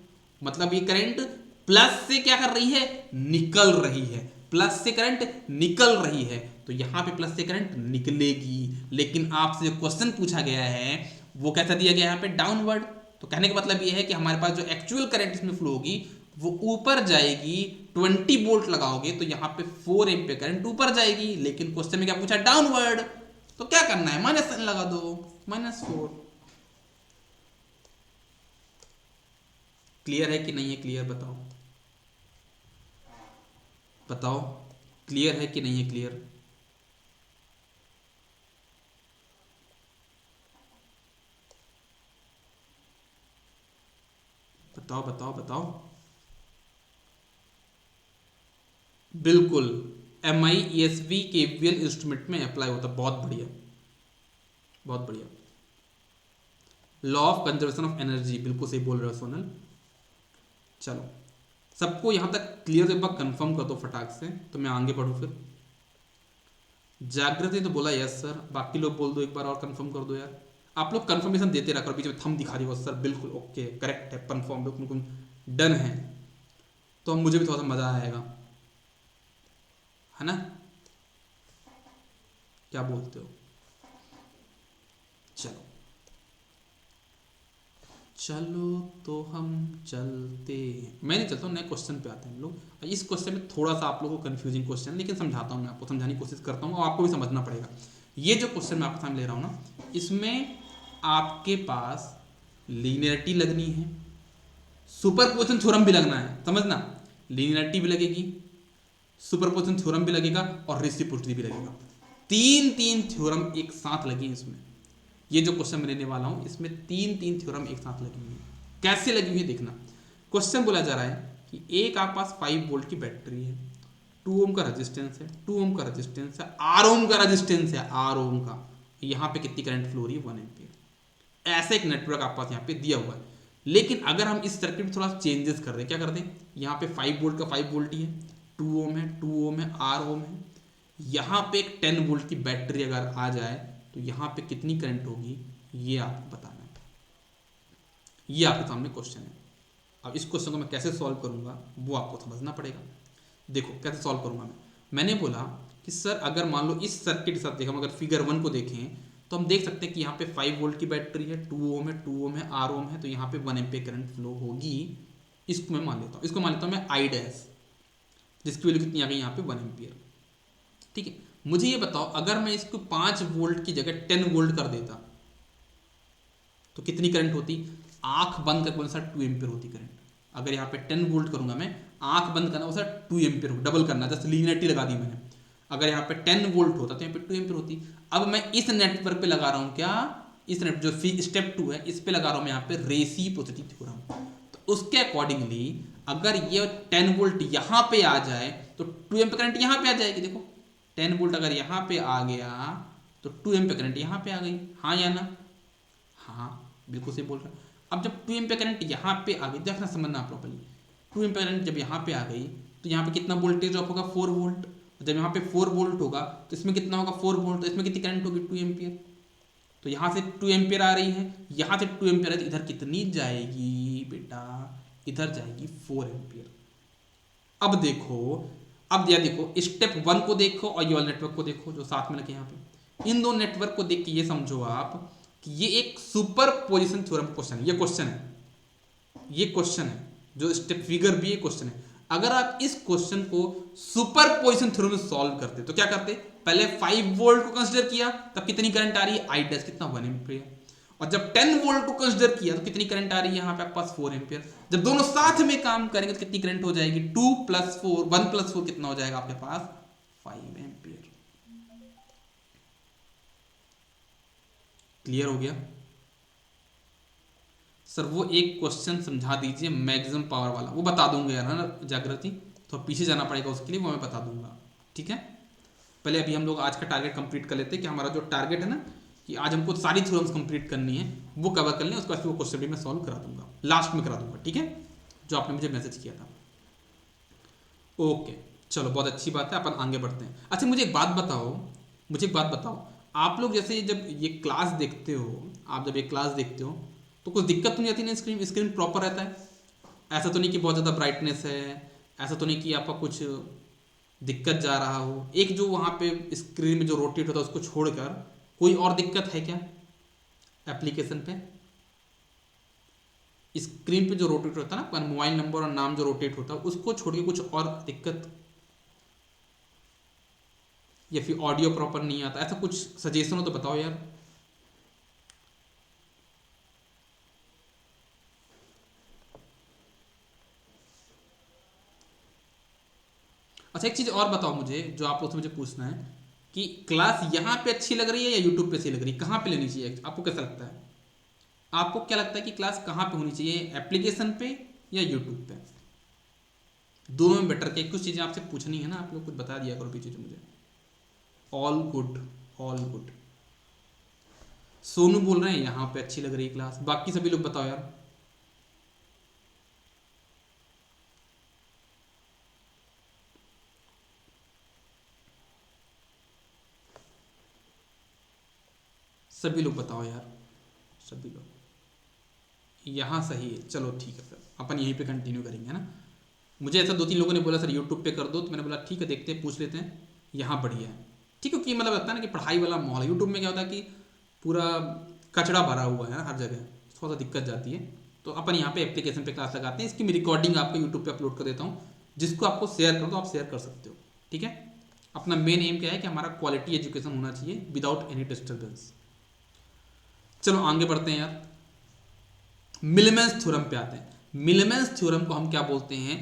मतलब ये करंट प्लस से क्या कर रही है, निकल रही है, प्लस से करंट निकल रही है, तो यहाँ पे प्लस से करंट निकलेगी। लेकिन आपसे जो क्वेश्चन पूछा गया है वो कैसा दिया गया है यहाँ पे, डाउनवर्ड। तो कहने का मतलब ये है कि हमारे पास जो एक्चुअल करंट इसमें फ्लो होगी वो ऊपर जाएगी। 20 वोल्ट लगाओगे तो यहाँ पे 4 एम्पियर करंट ऊपर जाएगी, लेकिन क्वेश्चन में क्या पूछा, डाउनवर्ड। तो क्या करना है, माइनस साइन लगा दो, -4। क्लियर है कि नहीं है, क्लियर बताओ, बताओ क्लियर है कि नहीं है, क्लियर। बताओ बताओ बताओ। बिल्कुल, MI ESV KVL इंस्ट्रूमेंट में अप्लाई होता है, बहुत बढ़िया, बहुत बढ़िया। Law of conservation of energy, बिल्कुल सही बोल रहे हो सोनल। चलो, सबको यहां तक क्लियर, एक बार कंफर्म कर दो फटाक से, तो मैं आगे बढ़ूँ फिर। जागृति तो बोला यस सर, बाकी लोग बोल दो एक बार और कंफर्म कर दो यार। आप लोग कंफर्मेशन देते रहा करो, बीच में थंब दिखा दियो सर, बिल्कुल ओके करेक्ट है, कंफर्म बिल्कुल डन है, तो मुझे भी थोड़ा सा मजा आएगा, है ना, क्या बोलते हो। चलो चलो तो हम चलते हैं, मैं नहीं चलता हूँ, नए क्वेश्चन पे आते हैं हम लोग। इस क्वेश्चन में थोड़ा सा आप लोगों को कंफ्यूजिंग क्वेश्चन है, लेकिन समझाता हूँ, मैं आपको समझाने की कोशिश करता हूँ और आपको भी समझना पड़ेगा। ये जो क्वेश्चन मैं आपके सामने ले रहा हूँ ना, इसमें आपके पास लीनियरिटी लगनी है, सुपरपोजिशन थ्योरम भी लगना है, समझना, लीनियरिटी भी लगेगी, सुपरपोजिशन थ्योरम भी लगेगा और रेसिप्रोसिटी भी लगेगा। तीन थ्योरम एक साथ लगी इसमें। ये जो क्वेश्चन मैं लेने वाला हूं इसमें तीन थ्योरम एक साथ लगी हुई है। कैसे लगी हुई है देखना। क्वेश्चन बोला जा रहा है कि एक आपके पास 5 वोल्ट की बैटरी है, 2 ओम का रेजिस्टेंस है, 2 ओम का रेजिस्टेंस है, आर ओम का रेजिस्टेंस है, आर ओम का, यहाँ पे कितनी करंट फ्लो हो रही है, 1 एम्पियर। ऐसा एक नेटवर्क आपके पास यहाँ पे दिया हुआ है। लेकिन अगर हम इस सर्किट में थोड़ा चेंजेस कर दें, क्या कर दें, यहाँ पे 5 वोल्ट का 5 वोल्ट ही है, 2 ओम है, 2 ओम है, आर ओम है, यहाँ पे एक 10 वोल्ट की बैटरी अगर आ जाए तो यहाँ पे कितनी करंट होगी, ये आपको बताना है। ये आपके सामने क्वेश्चन है। अब इस क्वेश्चन को मैं कैसे सॉल्व करूंगा वो आपको समझना पड़ेगा। देखो कैसे सॉल्व करूंगा मैंने बोला कि सर अगर मान लो इस सर्किट के साथ देखो, अगर फिगर 1 को देखें तो हम देख सकते हैं कि यहाँ पे 5 वोल्ट की बैटरी है, 2 ओम है, 2 ओम है, आर ओम है, तो यहाँ पे 1 एम्पियर करंट फ्लो होगी। इसको मैं मान लेता हूँ, इसको मान लेता हूँ मैं आई डैश, जिसकी वैल्यू कितनी आ गई यहाँ पे 1 एम्पियर। ठीक है, मुझे ये बताओ अगर मैं इसको 5 वोल्ट की जगह 10 वोल्ट कर देता तो कितनी करंट होती, आंख बंद करके बोला सर 2 एम्पियर होती करंट। अगर यहाँ पे 10 वोल्ट करूंगा मैं, आंख बंद करना वो सर 2 एम्पियर, डबल करना, जस्ट लीनियरिटी लगा दी मैंने। अगर यहाँ पे 10 वोल्ट होता तो यहाँ पे 2 एम्पियर होती। अब मैं इस नेटवर्क पे लगा रहा हूँ क्या, इस नेट जो स्टेप 2 है इस पे लगा रहा हूँ मैं यहाँ पे रेसिप्रोसिटी थ्योरम। तो उसके अकॉर्डिंगली अगर ये 10 वोल्ट यहाँ पे आ जाए तो 2 एम्पियर करंट यहाँ पे आ जाएगी। देखो 10 वोल्ट अगर यहाँ पे आ गया तो 2 एम्पियर करंट यहाँ पे आ गई, हाँ या ना, हाँ बिल्कुल सही बोल रहा है। अब जब 2 एम्पियर करंट यहाँ पे आ गई, देखना समझना प्रॉपर्ली, 2 एम्पियर करंट जब यहाँ पे आ गई तो यहाँ पे कितना वोल्टेज ड्रॉप होगा, 4 वोल्ट। जब यहाँ पे 4 वोल्ट होगा तो इसमें कितना होगा, 4 वोल्ट, तो इसमें कितनी करंट होगी, 2 एम्पियर। तो यहाँ से 2 एम्पियर आ रही है, यहाँ से 2 एम्पियर है, तो इधर कितनी जाएगी बेटा, इधर जाएगी 4 एम्पियर। अब देखो, अब यह देखो स्टेप 1 को देखो और ये वाले नेटवर्क को देखो जो साथ में लगे यहाँ पे, इन दो नेटवर्क को देख के ये समझो आप कि ये एक सुपर पोजिशन थ्योरम क्वेश्चन है। ये क्वेश्चन है, ये क्वेश्चन है जो स्टेप फिगर भी ये क्वेश्चन है। अगर आप इस क्वेश्चन को सुपर पोजिशन थ्योरम में सॉल्व करते तो क्या करते, पहले 5 वोल्ट को कंसीडर किया तब कितनी करंट आ रही है, आई डैश कितना 1 एम्पियर। और जब 10 वोल्ट को कंसीडर किया तो कितनी करंट आ रही है यहाँ पे आपके पास 4 एम्पियर। जब दोनों साथ में काम करेंगे तो कितनी करंट हो जाएगी, 2 + 4, 1 + 4 कितना हो जाएगा आपके पास 5 एम्पियर। क्लियर हो गया सर। वो एक क्वेश्चन समझा दीजिए मैक्सिमम पावर वाला, वो बता दूंगा यार, है ना जागृति, तो पीछे जाना पड़ेगा उसके लिए, वो मैं बता दूंगा। ठीक है, पहले अभी हम लोग आज का टारगेट कंप्लीट कर लेते हैं कि हमारा जो टारगेट है ना कि आज हमको सारी थ्योरम्स कंप्लीट करनी है, वो कवर कर लें, उसके बाद वो क्वेश्चन भी मैं सॉल्व करा दूंगा, लास्ट में करा दूंगा। ठीक है, जो आपने मुझे मैसेज किया था। ओके, चलो बहुत अच्छी बात है, अपन आगे बढ़ते हैं। अच्छा मुझे एक बात बताओ, मुझे एक बात बताओ, आप लोग जैसे जब ये क्लास देखते हो, आप जब ये क्लास देखते हो तो कुछ दिक्कत तो नहीं आती ना? स्क्रीन स्क्रीन प्रॉपर रहता है? ऐसा तो नहीं कि बहुत ज़्यादा ब्राइटनेस है, ऐसा तो नहीं कि आपका कुछ दिक्कत जा रहा हो? एक जो वहाँ पे स्क्रीन में जो रोटेट होता है उसको छोड़कर कोई और दिक्कत है क्या एप्लीकेशन पे? स्क्रीन पे जो रोटेट होता है ना, मोबाइल नंबर और नाम जो रोटेट होता है, उसको छोड़ के कुछ और दिक्कत? या फिर ऑडियो प्रॉपर नहीं आता? ऐसा कुछ सजेशन हो तो बताओ यार। अच्छा एक चीज़ और बताओ मुझे, जो आप लोग से मुझे पूछना है कि क्लास यहाँ पे अच्छी लग रही है या यूट्यूब पे अच्छी लग रही है? कहाँ पे लेनी चाहिए आपको, कैसा लगता है? आपको क्या लगता है कि क्लास कहाँ पे होनी चाहिए, एप्लीकेशन पे या यूट्यूब पे? दोनों में बेटर क्या? कुछ चीज़ें आपसे पूछनी है ना, आप लोग कुछ बता दिया करो पीछे मुझे। All good, all good. Sonu बोल रहे हैं यहाँ पे अच्छी लग रही है क्लास, बाकी सभी लोग बताओ यार। सभी लोग बताओ यार, सभी लोग। यहाँ सही है, चलो ठीक है, फिर अपन यहीं पे कंटिन्यू करेंगे, है ना? मुझे ऐसा दो तीन लोगों ने बोला सर यूट्यूब पे कर दो, तो मैंने बोला ठीक है, देखते हैं, पूछ लेते हैं। यहाँ बढ़िया है, ठीक है, कि मतलब लगता है ना कि पढ़ाई वाला माहौल है। यूट्यूब में क्या होता है कि पूरा कचड़ा भरा हुआ है ना हर जगह, थोड़ा सा दिक्कत जाती है। तो अपन यहाँ पे एप्लीकेशन पे क्लास लगाते हैं, इसकी मैं रिकॉर्डिंग आपको यूट्यूब पे अपलोड कर देता हूँ। जिसको आपको शेयर कर दो, आप शेयर कर सकते हो, ठीक है? अपना मेन एम क्या है कि हमारा क्वालिटी एजुकेशन होना चाहिए विदाउट एनी डिस्टर्बेंस। चलो आगे बढ़ते हैं यार, मिलमेंस थ्योरम पे आते हैं। मिलमेंस थ्योरम को हम क्या बोलते हैं?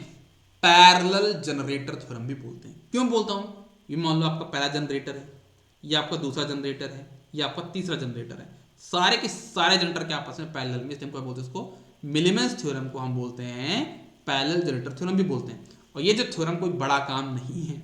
पैरेलल जनरेटर थ्योरम भी बोलते हैं। क्यों बोलता हूं? ये मान लो आपका पहला जनरेटर है, या आपका दूसरा जनरेटर है, या आपका तीसरा जनरेटर है, सारे के सारे जनरेटर के आपस में पैरेलल में, इसलिए हम क्या बोलते हैं उसको? मिलमेंस थ्योरम को हम बोलते हैं पैरेलल जनरेटर थ्योरम भी बोलते हैं। और ये जो थ्योरम कोई बड़ा काम नहीं है।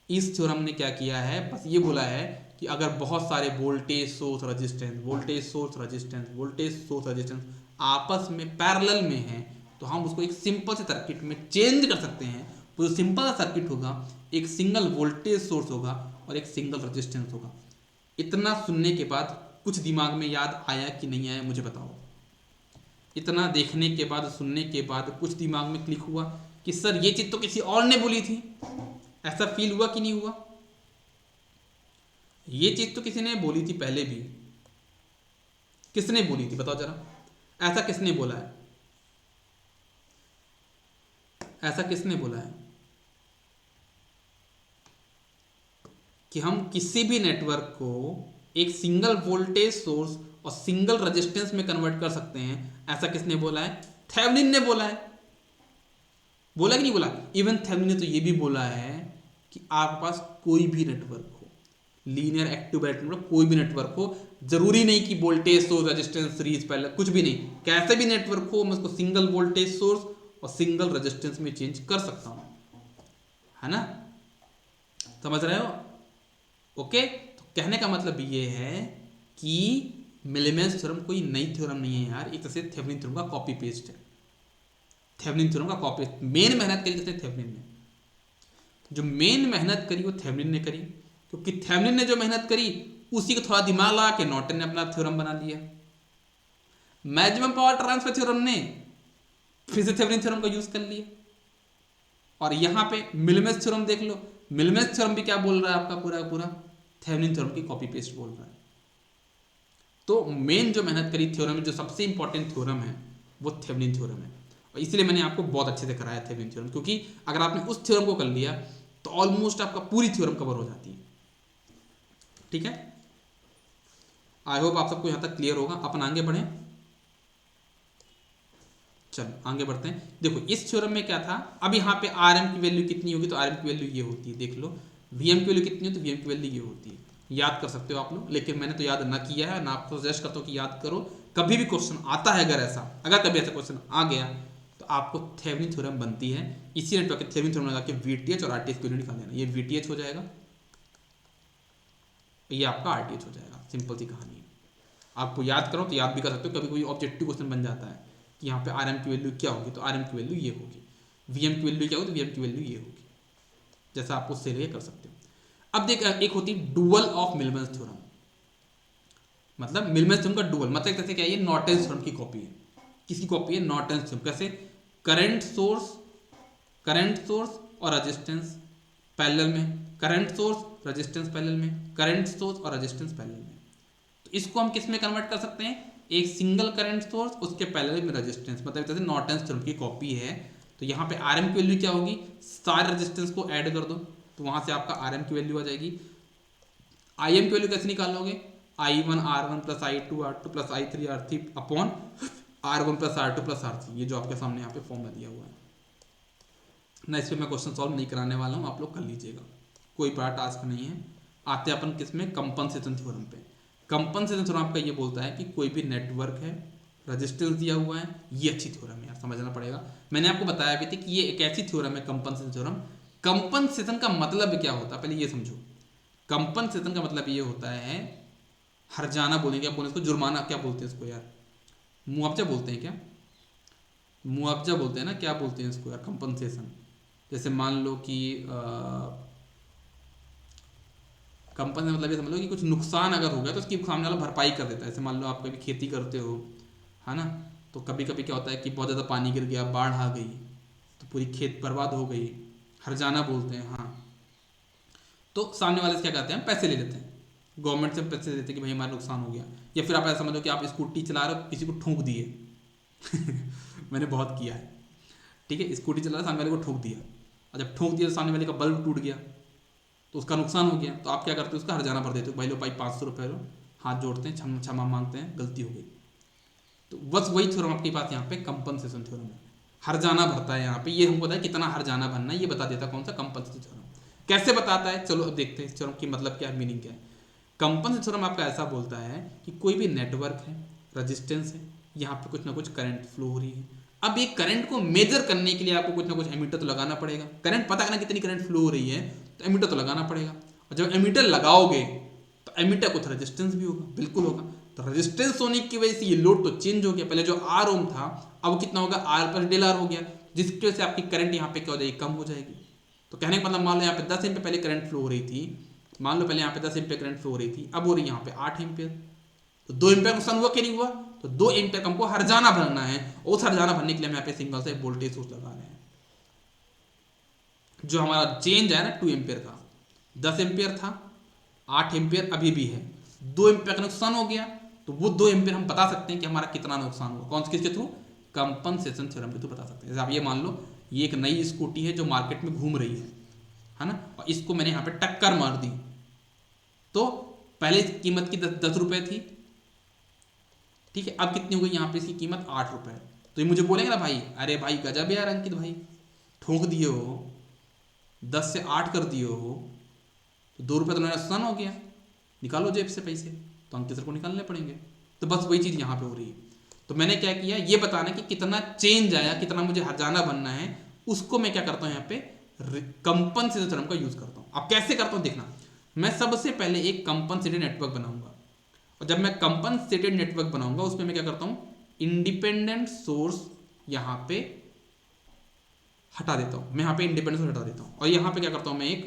इस थ्योरम ने क्या किया है, बस ये बोला है कि अगर बहुत सारे voltage source resistance, voltage source resistance, voltage source resistance आपस में पैरेलल में है, तो हम उसको एक सिंपल से सर्किट में चेंज कर सकते हैं। तो जो सिंपल सा सर्किट होगा, एक सिंगल वोल्टेज सोर्स होगा और एक सिंगल रेजिस्टेंस होगा। इतना सुनने के बाद कुछ दिमाग में याद आया कि नहीं आया, मुझे बताओ। इतना देखने के बाद, सुनने के बाद कुछ दिमाग में क्लिक हुआ कि सर ये चीज़ तो किसी और ने बोली थी? ऐसा फील हुआ कि नहीं हुआ? ये चीज तो किसी ने बोली थी पहले भी। किसने बोली थी बताओ जरा? ऐसा किसने बोला है? ऐसा किसने बोला है कि हम किसी भी नेटवर्क को एक सिंगल वोल्टेज सोर्स और सिंगल रेजिस्टेंस में कन्वर्ट कर सकते हैं? ऐसा किसने बोला है? थेवेनिन ने बोला है। बोला कि नहीं बोला? इवन थेवेनिन ने तो ये भी बोला है कि आपके पास कोई भी नेटवर्क हो, लीनियर एक्टिव नेटवर्क, कोई भी नेटवर्क हो, जरूरी नहीं कि वोल्टेज सोर्स रेजिस्टेंस सीरीज पहले, कुछ भी नहीं, कैसे भी नेटवर्क हो, मैं उसको सिंगल वोल्टेज सोर्स और सिंगल रेजिस्टेंस में चेंज कर सकता हूं, है ना? समझ रहे हो? ओके, तो कहने का मतलब ये है कि मिलमेंस थ्योरम कोई नई थ्योरम नहीं है यार, एक तरह से थेवेनिन थ्योरम का कॉपी पेस्ट है। थेवेनिन थ्योरम का कॉपी, मेन मेहनत करी किसने? थेवेनिन ने। जो मेन मेहनत करी वो थेवेनिन ने करी, क्योंकि थेवेनिन ने जो मेहनत करी उसी को थोड़ा दिमाग लगा के नॉर्टन ने अपना थ्योरम बना लिया। मैक्सिमम पावर ट्रांसफर थ्योरम ने फिर से थेवेनिन थ्योरम का यूज कर लिया। और यहां पे मिलमेंस थ्योरम देख लो, मिलमेंस थ्योरम भी क्या बोल रहा है आपका? पूरा पूरा थेवेनिन थ्योरम की कॉपी पेस्ट बोल रहा है। तो मेन जो मेहनत करी थ्योरम में, जो सबसे इंपॉर्टेंट थ्योरम है वो थेवेनिन थ्योरम है। और इसलिए मैंने आपको बहुत अच्छे से कराया थेवेनिन थ्योरम, क्योंकि अगर आपने उस थ्योरम को कर लिया तो ऑलमोस्ट आपका पूरी थ्योरम कवर हो जाती है। ठीक है, आई होप आप सबको यहां तक क्लियर होगा। अपन आगे बढ़े, चलो आगे बढ़ते हैं। देखो इस थ्योरम में क्या था, अब यहाँ पे आर एम की वैल्यू कितनी होगी, तो आर एम की वैल्यू ये होती है, देख लो। वी एम की वैल्यू कितनी होती है, वी एम की वैल्यू ये होती है। याद कर सकते हो आप लोग, लेकिन मैंने तो याद ना किया है, ना आपको सजेस्ट करता हूँ कि याद करो। कभी भी क्वेश्चन आता है, अगर कभी ऐसा क्वेश्चन आ गया तो आपको थेवेनिन थ्योरम बनती है, इसी नेटवर्क के थेवेनिन थ्योरम लगा के वीटीएच और आरटीएच की वैल्यू निकाल लेना। ये वीटीएच हो जाएगा, ये आपका आरटीएच हो जाएगा। सिंपल सी कहानी है। आपको याद करो तो याद भी कर सकते हो, कभी कोई ऑब्जेक्टिव क्वेश्चन बन जाता है कि यहाँ पे आर एम की वैल्यू क्या होगी, तो आर एम की वैल्यू ये होगी। वी एम की वैल्यू क्या होगी, तो वी एम की वैल्यू ये होगी। जैसा आपको उससे लेके कर सकते हो। अब देख, एक होती है डुअल ऑफ मिलमैन थ्योरम, मतलब मिलमैन थ्योरम का डुअल, मतलब कैसे क्या, ये नॉर्टन थ्योरम की कॉपी है। किसकी कॉपी है? Norton theorem. कैसे? करंट सोर्स और रेजिस्टेंस पैरेलल में, करंट सोर्स रेजिस्टेंस पैरेलल में, करंट सोर्स और रेजिस्टेंस पैरेलल में। तो इसको हम किस में कन्वर्ट कर सकते हैं? एक सिंगल करंट सोर्स, उसके पैरेलल में रेजिस्टेंस, मतलब जैसे नॉर्टन थ्योरम की कॉपी है। तो यहाँ पे आरएम की वैल्यू क्या होगी? सारे रेजिस्टेंस को ऐड कर दो, तो वहां से आपका आरएम की वैल्यू आ जाएगी। आई एम की वैल्यू कैसे निकालोगे? I1 R1 plus I2 R2 plus I3 R3 upon R1 plus R2 plus R3, ये जो आपके सामने यहाँ पे फॉर्मूला दिया हुआ है ना। इस पर मैं क्वेश्चन सॉल्व नहीं कराने वाला हूँ, आप लोग कर लीजिएगा, कोई बड़ा टास्क नहीं है। आते हैं अपन किसमें? कंपनसेशन थ्योरम पे। कंपनसेशन थ्योरम आपका ये बोलता है कि कोई भी नेटवर्क है, रेजिस्टेंस दिया हुआ है, ये अच्छी थ्योरम है यार, समझना पड़ेगा। मैंने आपको बताया भी थी कि ये एक ऐसी थ्योरम है कंपनसेशन थ्योरम। कंपनसेशन का मतलब क्या होता है पहले ये समझो। कंपनसेशन का मतलब ये होता है, हर्जाना बोलेंगे, क्या बोलें इसको? जुर्माना क्या बोलते हैं इसको यार? मुआवजा बोलते हैं क्या? मुआवजा बोलते हैं ना, क्या बोलते हैं इसको यार? कंपनसेशन। जैसे मान लो कि कंपनी मतलब ये समझ लो कि कुछ नुकसान अगर हो गया तो उसकी सामने वाला भरपाई कर देता है। जैसे मान लो आप कभी खेती करते हो, है ना, तो कभी कभी क्या होता है कि बहुत ज़्यादा पानी गिर गया, बाढ़ आ गई, तो पूरी खेत बर्बाद हो गई, हर्जाना बोलते हैं। हाँ, तो सामने वाले से क्या कहते हैं? पैसे ले लेते हैं, गवर्नमेंट से पैसे देते हैं कि भाई हमारा नुकसान हो गया। या फिर आप ऐसा समझो कि आप स्कूटी चला रहे हो, किसी को ठोक दिए मैंने बहुत किया है, ठीक है, स्कूटी चला रहा, सामने वाले को ठोक दिया, और जब ठोक दिया तो सामने वाले का बल्ब टूट गया, तो उसका नुकसान हो गया। तो आप क्या करते हो? उसका हर्जाना भर देते हो, भाई लो भाई 500 रुपये लो, हाथ जोड़ते हैं, क्षमा मांगते हैं, गलती हो गई। तो बस वही थ्योरम आपके पास यहाँ पे कंपनसेशन थ्योरम है, हर्जाना भरता है यहाँ पे। ये हमको पता है कितना हर्जाना भरना है, ये बता देता कौन सा? Compensation theorem. कैसे बताता है? चलो अब देखते हैं इस थ्योरम की मतलब क्या है, मीनिंग क्या है। कंपनसेशन थ्योरम आपका ऐसा बोलता है कि कोई भी नेटवर्क है, रेजिस्टेंस है, यहाँ पे कुछ ना कुछ करंट फ्लो हो रही है। अब ये करंट को मेजर करने के लिए आपको कुछ ना कुछ एमीटर तो लगाना पड़ेगा। करंट पता करना कितनी करंट फ्लो हो रही है, तो एमीटर तो लगाना पड़ेगा। और जब एमीटर लगाओगे तो एमीटर कुछ रेजिस्टेंस भी होगा, बिल्कुल होगा। तो रेजिस्टेंस होने की वजह से ये लोड तो चेंज हो गया। पहले जो आर ओम था, अब कितना होगा? आर प्लस डेल आर हो गया, जिसकी वजह से आपकी करंट यहाँ पे क्या हो जाएगी? कम हो जाएगी। तो कहने का मतलब, मान लो यहाँ पे 10 एम्पीयर पहले करंट फ्लो हो रही थी, मान लो पहले यहाँ पे 10 एम्पीयर करंट फ्लो हो रही थी, अब हो रही है यहाँ पे 8 एम्पीयर। तो 2 एम्पीयर नुकसान हुआ कि नहीं हुआ? तो 2 एम्पीयर का हमको हर्जाना भरना है, और उस हर्जाना भरने के लिए हम यहाँ पे सिंगल से वोल्टेज सोर्स लगा रहे हैं। जो हमारा चेंज है ना 2 एम्पीयर का, 10 एम्पीयर था, 8 एम्पीयर अभी भी है, 2 एम्पीयर का नुकसान हो गया, तो वो 2 एम्पीयर हम बता सकते हैं कि हमारा कितना नुकसान हुआ। कौन से किसके थ्रू? कंपनसेशन थ्योरम के थ्रू बता सकते हैं। जैसे आप ये मान लो, ये एक नई स्कूटी है जो मार्केट में घूम रही है ना, और इसको मैंने यहाँ पे टक्कर मार दी, तो पहले कीमत की 10 रुपये थी, ठीक है, अब कितनी हो गई? यहाँ पे इसकी कीमत 8 रुपये। तो ये मुझे बोलेंगे ना भाई, अरे भाई गजब यार अंकित भाई, ठोक दिए हो, 10 से 8 कर दिए हो, तो 2 रुपये तो मेरा नुकसान हो गया, निकालो जेब से पैसे, तो अंकित सर को निकालने पड़ेंगे। तो बस वही चीज़ यहाँ पे हो रही है। तो मैंने क्या किया, ये बताना कि कितना चेंज आया, कितना मुझे हर्जाना बनना है, उसको मैं क्या करता हूँ यहाँ पे कंपनसेशन थ्योरम का यूज करता हूँ। अब कैसे करता हूँ देखना, मैं सबसे पहले एक कंपनसेटेड नेटवर्क बनाऊंगा, और जब मैं कंपनसेटेड नेटवर्क बनाऊंगा उसमें मैं क्या करता हूँ, इंडिपेंडेंट सोर्स यहाँ पे हटा देता हूँ, मैं यहाँ पे इंडिपेंडेंट सोर्स हटा देता हूँ, और यहाँ पे क्या करता हूँ मैं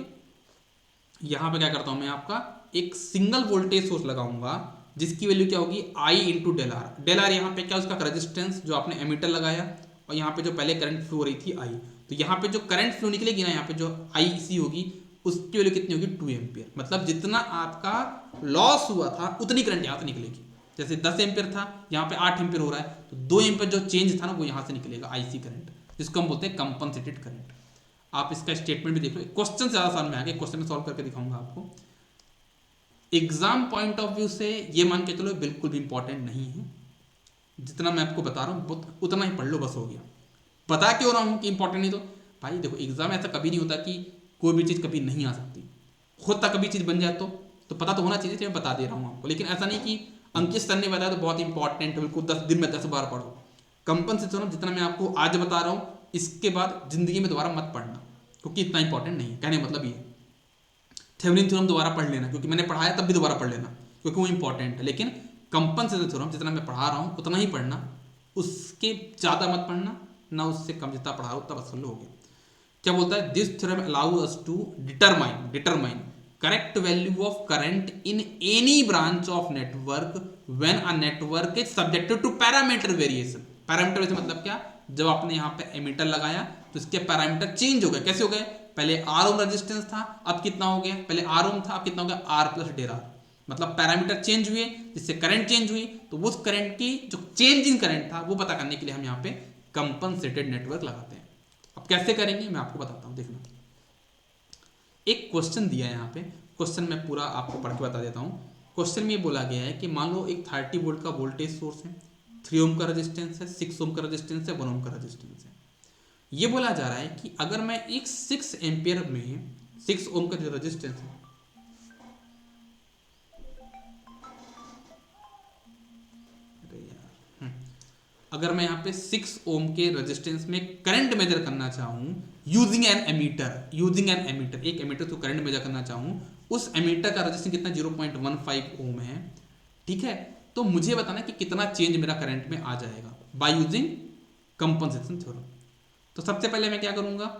यहाँ पे क्या करता हूँ मैं आपका एक सिंगल वोल्टेज सोर्स लगाऊंगा, जिसकी वैल्यू क्या होगी? I into del R. Del R यहाँ पे क्या, उसका रेजिस्टेंस जो आपने एमीटर लगाया, और यहाँ पे जो पहले करंट फ्लो हो रही थी I, तो यहाँ पे जो करंट फ्लो निकलेगी ना, यहाँ पे जो IC होगी, उसकी वैल्यू कितनी होगी? 2 एम्पियर। मतलब जितना आपका लॉस हुआ था उतनी करंट यहाँ से निकलेगी। जैसे 10 एम्पियर था, यहाँ पे 8 एम्पियर हो रहा है, तो 2 एम्पियर जो चेंज था ना, वो यहाँ से निकलेगा IC करंट, जिसको हम बोलते हैं कंपनसेटेड करंट। आप इसका स्टेटमेंट भी देख लो, क्वेश्चन ज़्यादा आसान में आ गया, क्वेश्चन में सॉल्व करके दिखाऊंगा आपको। एग्जाम पॉइंट ऑफ व्यू से ये मान के चलो बिल्कुल भी इंपॉर्टेंट नहीं है, जितना मैं आपको बता रहा हूँ उतना ही पढ़ लो, बस हो गया। बता क्यों रहा हूँ कि इंपॉर्टेंट नहीं? तो भाई देखो, एग्जाम ऐसा कभी नहीं होता कि कोई भी चीज़ कभी नहीं आ सकती, खुद तक कभी चीज़ बन जाए तो पता तो होना चाहिए, मैं बता दे रहा हूँ आपको। लेकिन ऐसा नहीं कि अंकित सर ने बताया तो बहुत इंपॉर्टेंट है, बिल्कुल 10 दिन में 10 बार पढ़ो। कंपनसेशन जितना मैं आपको आज बता रहा हूँ, इसके बाद जिंदगी में दोबारा मत पढ़ना, क्योंकि इतना इंपॉर्टेंट नहीं है। कहने मतलब ये थेवेनिन थ्योरम दोबारा पढ़ लेना, क्योंकि मैंने पढ़ाया तब भी दोबारा पढ़ लेना, क्योंकि वो इंपॉर्टेंट है। लेकिन कंपनसेशन थ्योरम जितना मैं पढ़ा रहा हूँ उतना ही पढ़ना, उसके ज़्यादा मत पढ़ना, ना उससे कम, जितना पढ़ा रहा हो उतना बस हो गया। क्या बोलता है, this theorem allow us to determine correct value of current in any branch of network when a network is subjected to parameter variation. Parameter variation मतलब क्या, जब आपने यहाँ पे एमीटर लगाया तो इसके पैरामीटर चेंज हो गए। कैसे हो गए, पहले आर ओम रेजिस्टेंस था, अब कितना हो गया, पहले आर ओम था, अब कितना हो गया, आर प्लस डेर आर। मतलब पैरामीटर चेंज हुए जिससे करंट चेंज हुई, तो उस करंट की जो चेंज इन करंट था वो पता करने के लिए हम यहाँ पे कंपनसेटेड नेटवर्क लगाते हैं। अब कैसे करेंगे मैं आपको बताता हूँ, देखना। एक क्वेश्चन दिया है यहाँ पे, क्वेश्चन मैं पूरा आपको पढ़ के बता देता हूँ। क्वेश्चन में ये बोला गया है कि मान लो एक 30 वोल्ट का वोल्टेज सोर्स है, 3 ओम का रेजिस्टेंस है, 6 ओम का रेजिस्टेंस है, 1 ओम का रेजिस्टेंस है। ये बोला जा रहा है कि अगर मैं एक 6 एम्पियर में 6 ओम का जो रेजिस्टेंस है, अगर मैं यहाँ पे 6 ओम के रेजिस्टेंस में करंट मेजर करना चाहूँ यूजिंग एन एमीटर, एक एमीटर तो करंट मेजर करना चाहूँ, उस एमीटर का रेजिस्टेंस कितना 0.15 ओम है, ठीक है। तो मुझे बताना कि कितना चेंज मेरा करंट में आ जाएगा बाय यूजिंग कंपनसेशन थ्योरम। तो सबसे पहले मैं क्या करूँगा,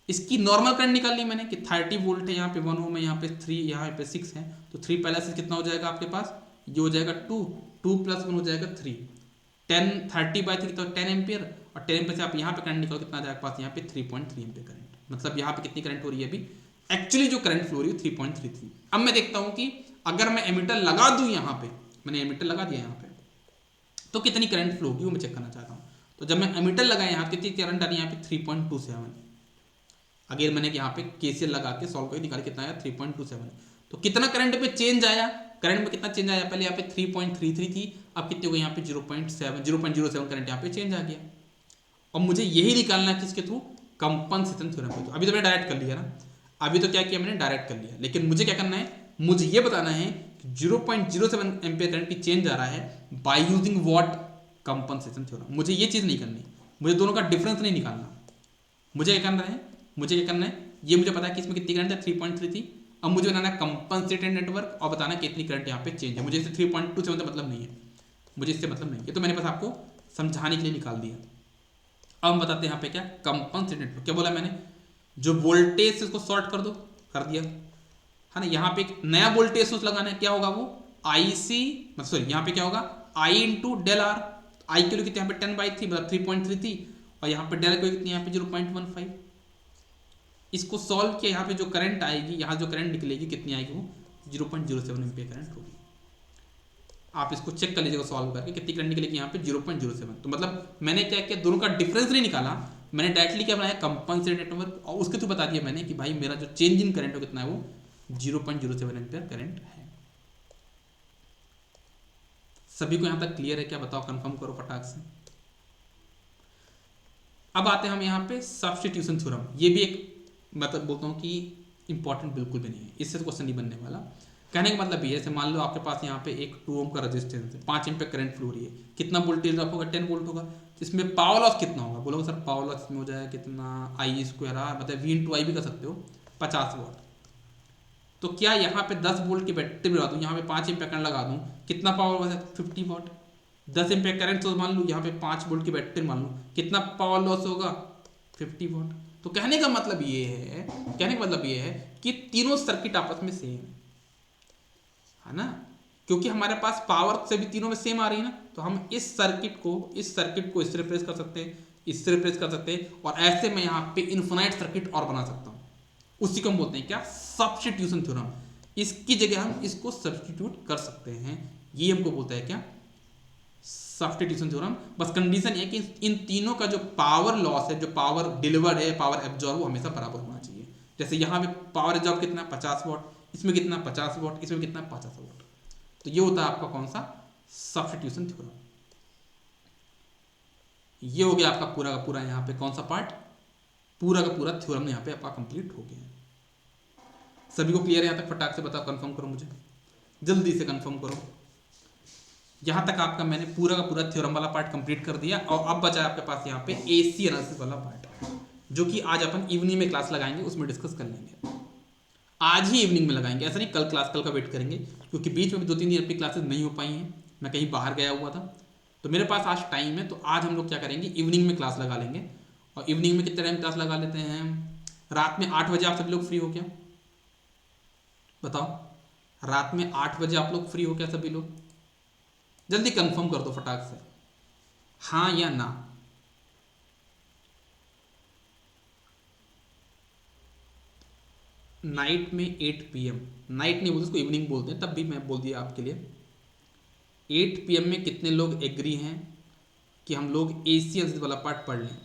इसकी नॉर्मल करंट निकाल ली मैंने कि 30 वोल्ट है, यहाँ पे 1 ओम है, यहाँ पे 3, यहाँ पे 6 है, तो 3 पहले से कितना हो जाएगा आपके पास, ये हो जाएगा 2 प्लस 1 हो जाएगा 3, 30/3 कितना 10 एम्पियर, और 10 एम्पियर से आप यहाँ पे करंट निकालो कितना आ जाएगा पास, यहाँ पे 3.3 एम्पियर करंट। मतलब यहाँ पे कितनी करंट हो रही है अभी, एक्चुअली जो करंट फ्लो हो रही है 3.33। अब मैं देखता हूँ कि अगर मैं एमीटर लगा दूँ यहाँ पे, मैंने एमीटर लगा दिया यहाँ पे, तो कितनी करंट फ्लो होगी वो मैं चेक करना चाहता हूँ। तो जब मैं एमीटर लगाया यहाँ कितनी करंट आ रही है, यहाँ पे 3.27। अगेन मैंने यहाँ पे केसीएल लगा के सॉल्व करके निकाल कितना आया 3.27। तो कितना करंट पे चेंज आया, करंट में कितना चेंज आया, पहले यहाँ पे 3.33 थी, अब कितनी हो गई यहाँ पे 0.07 करंट यहाँ पे चेंज आ गया। और मुझे यही निकालना है किसके थ्रू, कंपनसेशन थ्योरम के थ्रू। अभी तो मैंने डायरेक्ट कर लिया ना, अभी तो क्या किया मैंने, डायरेक्ट कर लिया, लेकिन मुझे क्या करना है, मुझे ये बताना है कि 0.07 एम्पियर करंट की चेंज आ रहा है by using what, compensation theorem. मुझे ये चीज़ नहीं करनी, मुझे दोनों का डिफरेंस नहीं निकालना, मुझे क्या करना है, ये मुझे पता है कि इसमें कितनी करंट है 3.33। अब मुझे बनाना है कंपनसेटेड नेटवर्क और बताना है कितनी करंट यहाँ पे चेंज है। मुझे इससे 3.27 से मतलब नहीं है, मुझे इससे मतलब नहीं है, तो मैंने बस आपको समझाने के लिए निकाल दिया। अब हम बताते हैं यहाँ पे क्या, कंपनसेटेड नेटवर्क। क्या बोला मैंने, जो वोल्टेज से उसको शॉर्ट कर दो, कर दिया है ना। यहाँ पे एक नया वोल्टेज सोर्स लगाना है, क्या होगा वो IC, मतलब सॉरी यहाँ पे क्या होगा I इंटू डेल आर। आई के लिए कितने यहाँ पे 10/3 मतलब 3.33, और यहाँ पे डेल को कितनी यहाँ पे 0.15। इसको सॉल्व किया, यहाँ पे जो करंट आएगी, यहाँ जो करंट निकलेगी कितनी आएगी, वो 0.07 एम्पियर करंट होगी। आप इसको चेक कर लीजिएगा सॉल्व करके कितनी करंट निकलेगी यहाँ पे 0.07। तो मतलब मैंने क्या किया, दोनों का डिफरेंस नहीं निकाला, मैंने डायरेक्टली क्या बनाया कंपनसेटेड नेटवर्क, और उसके थ्रू बता दिया मैंने कि भाई मेरा जो चेंज इन करंट हो कितना है, वो 0.07 एम्पियर करंट है। सभी को यहाँ तक क्लियर है क्या, बताओ, कंफर्म करो फटाक से। अब आते हैं हम यहाँ पे सब्स्टिट्यूशन थ्योरम। ये भी एक मतलब बोलता हूँ कि इंपॉर्टेंट बिल्कुल भी नहीं है, इससे तो क्वेश्चन नहीं बनने वाला। कहने का मतलब ये है, जैसे मान लो आपके पास यहाँ पे एक 2 ओम का रेजिस्टेंस है, 5 एम्पियर करंट फ्लो रही है, कितना वोल्टेज ड्रॉप होगा 10 वोल्ट होगा। तो इसमें पावर लॉस कितना होगा, बोलोगे सर पावर लॉस इसमें हो जाएगा कितना I²R, मतलब V इंटू आई भी कर सकते हो, 50 वाट। तो क्या यहाँ पे 10 वोल्ट की बैटरी लगा दूँ, यहाँ पे 5 एम्पियर करंट लगा दूँ, कितना पावर लॉस है 50 वाट। 10 एम्पियर करंट तो मान लूँ, यहाँ पे 5 वोल्ट की बैटरी मान लूँ, कितना पावर लॉस होगा 50 वाट। तो कहने का मतलब ये है कि तीनों सर्किट आपस में सेम है ना, क्योंकि हमारे पास पावर से भी तीनों में सेम आ रही है ना। तो हम इस सर्किट को इससे रिप्लेस कर सकते हैं, इससे रिप्लेस कर सकते हैं, और ऐसे मैं यहाँ पे इन्फिनाइट सर्किट और बना सकता हूँ। उसी को हम बोलते हैं क्या, सब्स्टिट्यूशन थ्योरम। इसकी जगह हम इसको सब्स्टिट्यूट कर सकते हैं, ये हमको बोलता है क्या, सब्स्टिट्यूशन थ्योरम। बस कंडीशन है कि इन तीनों का जो पावर लॉस है, जो पावर डिलीवर्ड है, पावर एब्जॉर्ब, वो हमेशा बराबर होना चाहिए। जैसे यहाँ पे पावर एब्जॉर्ब कितना 50 वाट, इसमें कितना 50 वाट, इसमें कितना 50 वाट। तो ये होता है आपका कौन सा, सब्स्टिट्यूशन थ्योरम। ये हो गया आपका पूरा का पूरा यहाँ पे कौन सा पार्ट, पूरा का पूरा थ्योरम यहाँ पे आपका कंप्लीट हो गया। सभी को क्लियर है यहाँ तक, फटाक से बताओ, कंफर्म करो, मुझे जल्दी से कंफर्म करो। यहाँ तक आपका मैंने पूरा का पूरा थ्योरम वाला पार्ट कंप्लीट कर दिया, और अब बचा आपके पास यहाँ पे AC एनालिसिस वाला पार्ट, जो कि आज अपन इवनिंग में क्लास लगाएंगे, उसमें डिस्कस कर लेंगे। आज ही इवनिंग में लगाएंगे, ऐसा नहीं कल क्लास, कल का वेट करेंगे, क्योंकि बीच में भी 2-3 दिन अपनी क्लासेस नहीं हो पाई हैं, मैं कहीं बाहर गया हुआ था, तो मेरे पास आज टाइम है। तो आज हम लोग क्या करेंगे, इवनिंग में क्लास लगा लेंगे। और इवनिंग में कितने टाइम क्लास लगा लेते हैं, रात में 8 बजे आप सभी लोग फ्री हो क्या? बताओ, रात में 8 बजे आप लोग फ्री हो क्या सभी लोग? जल्दी कंफर्म कर दो फटाक से, हाँ या ना। नाइट में 8 PM, नाइट नहीं बोलते उसको, इवनिंग बोलते हैं, तब भी मैं बोल दिया आपके लिए। 8 PM में कितने लोग एग्री हैं कि हम लोग एशियंस वाला पार्ट पढ़ लें?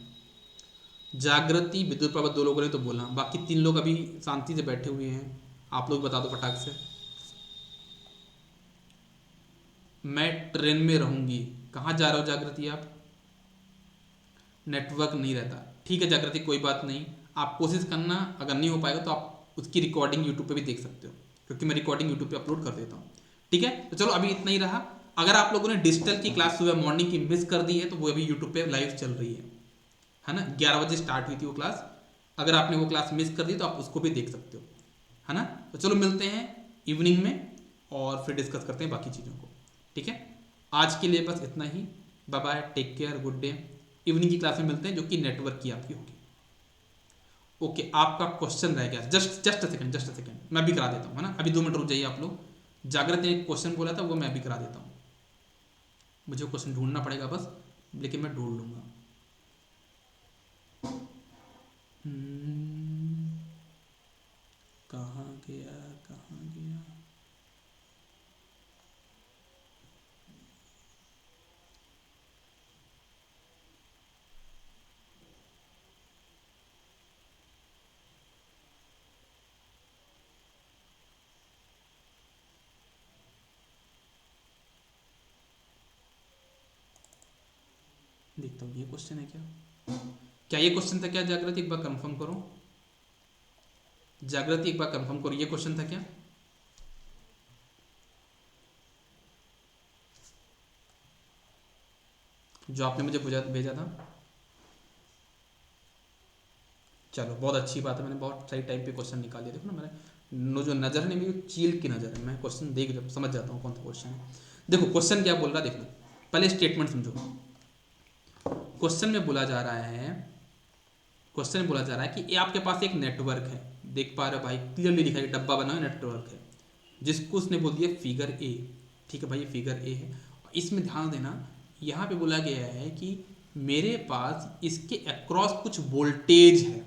जागृति, विद्युत प्रभा, 2 लोगों ने तो बोला, बाकी 3 लोग अभी शांति से बैठे हुए हैं। आप लोग बता दो फटाक से। मैं ट्रेन में रहूंगी। कहाँ जा रहे हो जागृति आप? नेटवर्क नहीं रहता, ठीक है जागृति, कोई बात नहीं। आप कोशिश करना, अगर नहीं हो पाएगा तो आप उसकी रिकॉर्डिंग यूट्यूब पे भी देख सकते हो, क्योंकि मैं रिकॉर्डिंग यूट्यूब पे अपलोड कर देता हूँ। ठीक है, तो चलो अभी इतना ही रहा। अगर आप लोगों ने डिजिटल की क्लास सुबह मॉर्निंग की मिस कर दी है तो वो अभी यूट्यूब पे लाइव चल रही है ना। 11 बजे स्टार्ट हुई थी वो क्लास, अगर आपने वो क्लास मिस कर दी तो आप उसको भी देख सकते हो, है ना। तो चलो मिलते हैं इवनिंग में और फिर डिस्कस करते हैं बाकी चीज़ों को। ठीक है, आज के लिए बस इतना ही। Bye bye, take care, good day. Evening की क्लास में मिलते हैं जो कि नेटवर्क की आपकी होगी। ओके, आपका क्वेश्चन रह गया, जस्ट अ सेकंड, मैं भी करा देता हूँ, है ना। अभी 2 मिनट रुक जाइए आप लोग। जागृत ने एक क्वेश्चन बोला था, वो मैं भी करा देता हूँ। मुझे क्वेश्चन ढूंढना पड़ेगा बस, लेकिन मैं ढूंढ लूंगा। कहाँ गया, कहाँ गया? देखता हूँ ये क्वेश्चन है क्या ये क्वेश्चन था क्या? जागृति एक बार कंफर्म करो, जागृति एक बार कंफर्म करो, ये क्वेश्चन था क्या? जो आपने मुझे भेजा था। चलो बहुत अच्छी बात है, मैंने बहुत सही टाइम पे क्वेश्चन निकाल लिया। देखो ना, मैंने जो नज़र है ना मेरी चील की नज़र है, मैं क्वेश्चन देख जब समझ जाता हूँ कौन सा क्वेश्चन है। देखो क्वेश्चन क्या बोल रहा है, देखना पहले स्टेटमेंट समझो। क्वेश्चन में बोला जा रहा है, क्वेश्चन में बोला जा रहा है कि ये आपके पास एक नेटवर्क है, देख पा रहे हो भाई, क्लियरली लिखा है, डब्बा बना हुआ नेटवर्क है, जिसको उसने बोल दिया फिगर ए। ठीक है भाई, ये फिगर ए है। इसमें ध्यान देना, यहाँ पे बोला गया है कि मेरे पास इसके अक्रॉस कुछ वोल्टेज है,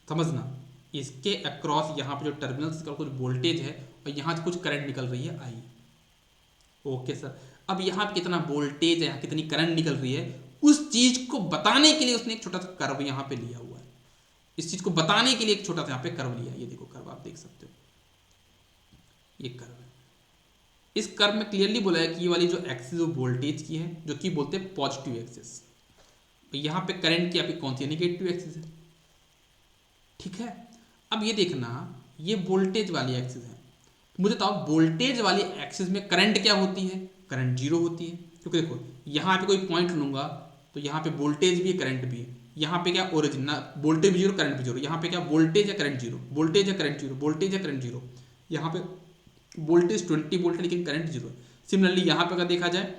समझना, इसके अक्रॉस यहाँ पे जो टर्मिनल्स का कुछ वोल्टेज है और यहाँ से कुछ करंट निकल रही है आई। ओके सर, अब यहाँ पे कितना वोल्टेज है, यहाँ कितनी करंट निकल रही है, उस चीज को बताने के लिए उसने एक छोटा सा कर्व यहाँ पे लिया हुआ है। इस चीज को बताने के लिए एक छोटा सा यहाँ पे कर्व लिया है, ये देखो कर्व आप देख सकते हो, ये कर्व है। इस कर्व में क्लियरली बोला है कि ये वाली जो एक्सिस वोल्टेज की है, जो कि बोलते हैं पॉजिटिव एक्सिस। यहाँ पे करंट की आपकी कौन सी नेगेटिव एक्सिस है। ठीक है, अब ये देखना, ये वोल्टेज वाली एक्सिस है। मुझे बताओ वोल्टेज वाली एक्सिस में करंट क्या होती है? करंट जीरो होती है, क्योंकि देखो यहाँ पे कोई पॉइंट लूंगा तो यहाँ पे वोल्टेज भी है करंट भी है। यहाँ पे क्या ओरिजिन ना, वोल्टेज भी जीरो करंट भी जीरो। यहाँ पे क्या वोल्टेज है करंट जीरो, वोल्टेज है करंट जीरो, वोल्टेज है करंट जीरो। यहाँ पे वोल्टेज 20 वोल्ट है लेकिन करंट जीरो है। सिमिलरली यहाँ पे अगर देखा जाए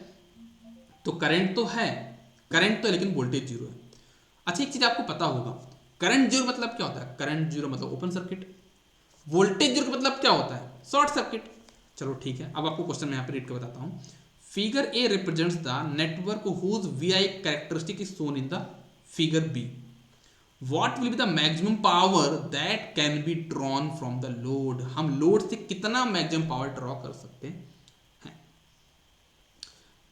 तो करंट तो है, करंट तो है लेकिन वोल्टेज जीरो है। अच्छा एक चीज आपको पता होगा, करंट जीरो मतलब क्या होता है? करंट जीरो मतलब ओपन सर्किट। वोल्टेज जीरो का मतलब क्या होता है? Short circuit. चलो ठीक है, अब आपको क्वेश्चन मैं यहाँ पे रीड कर बताता हूँ। Figure A represents the network whose VI characteristic is shown in the figure B. What will be the maximum power that can be drawn from the load. हम लोड से कितना मैक्सिमम पावर ड्रॉ कर सकते हैं।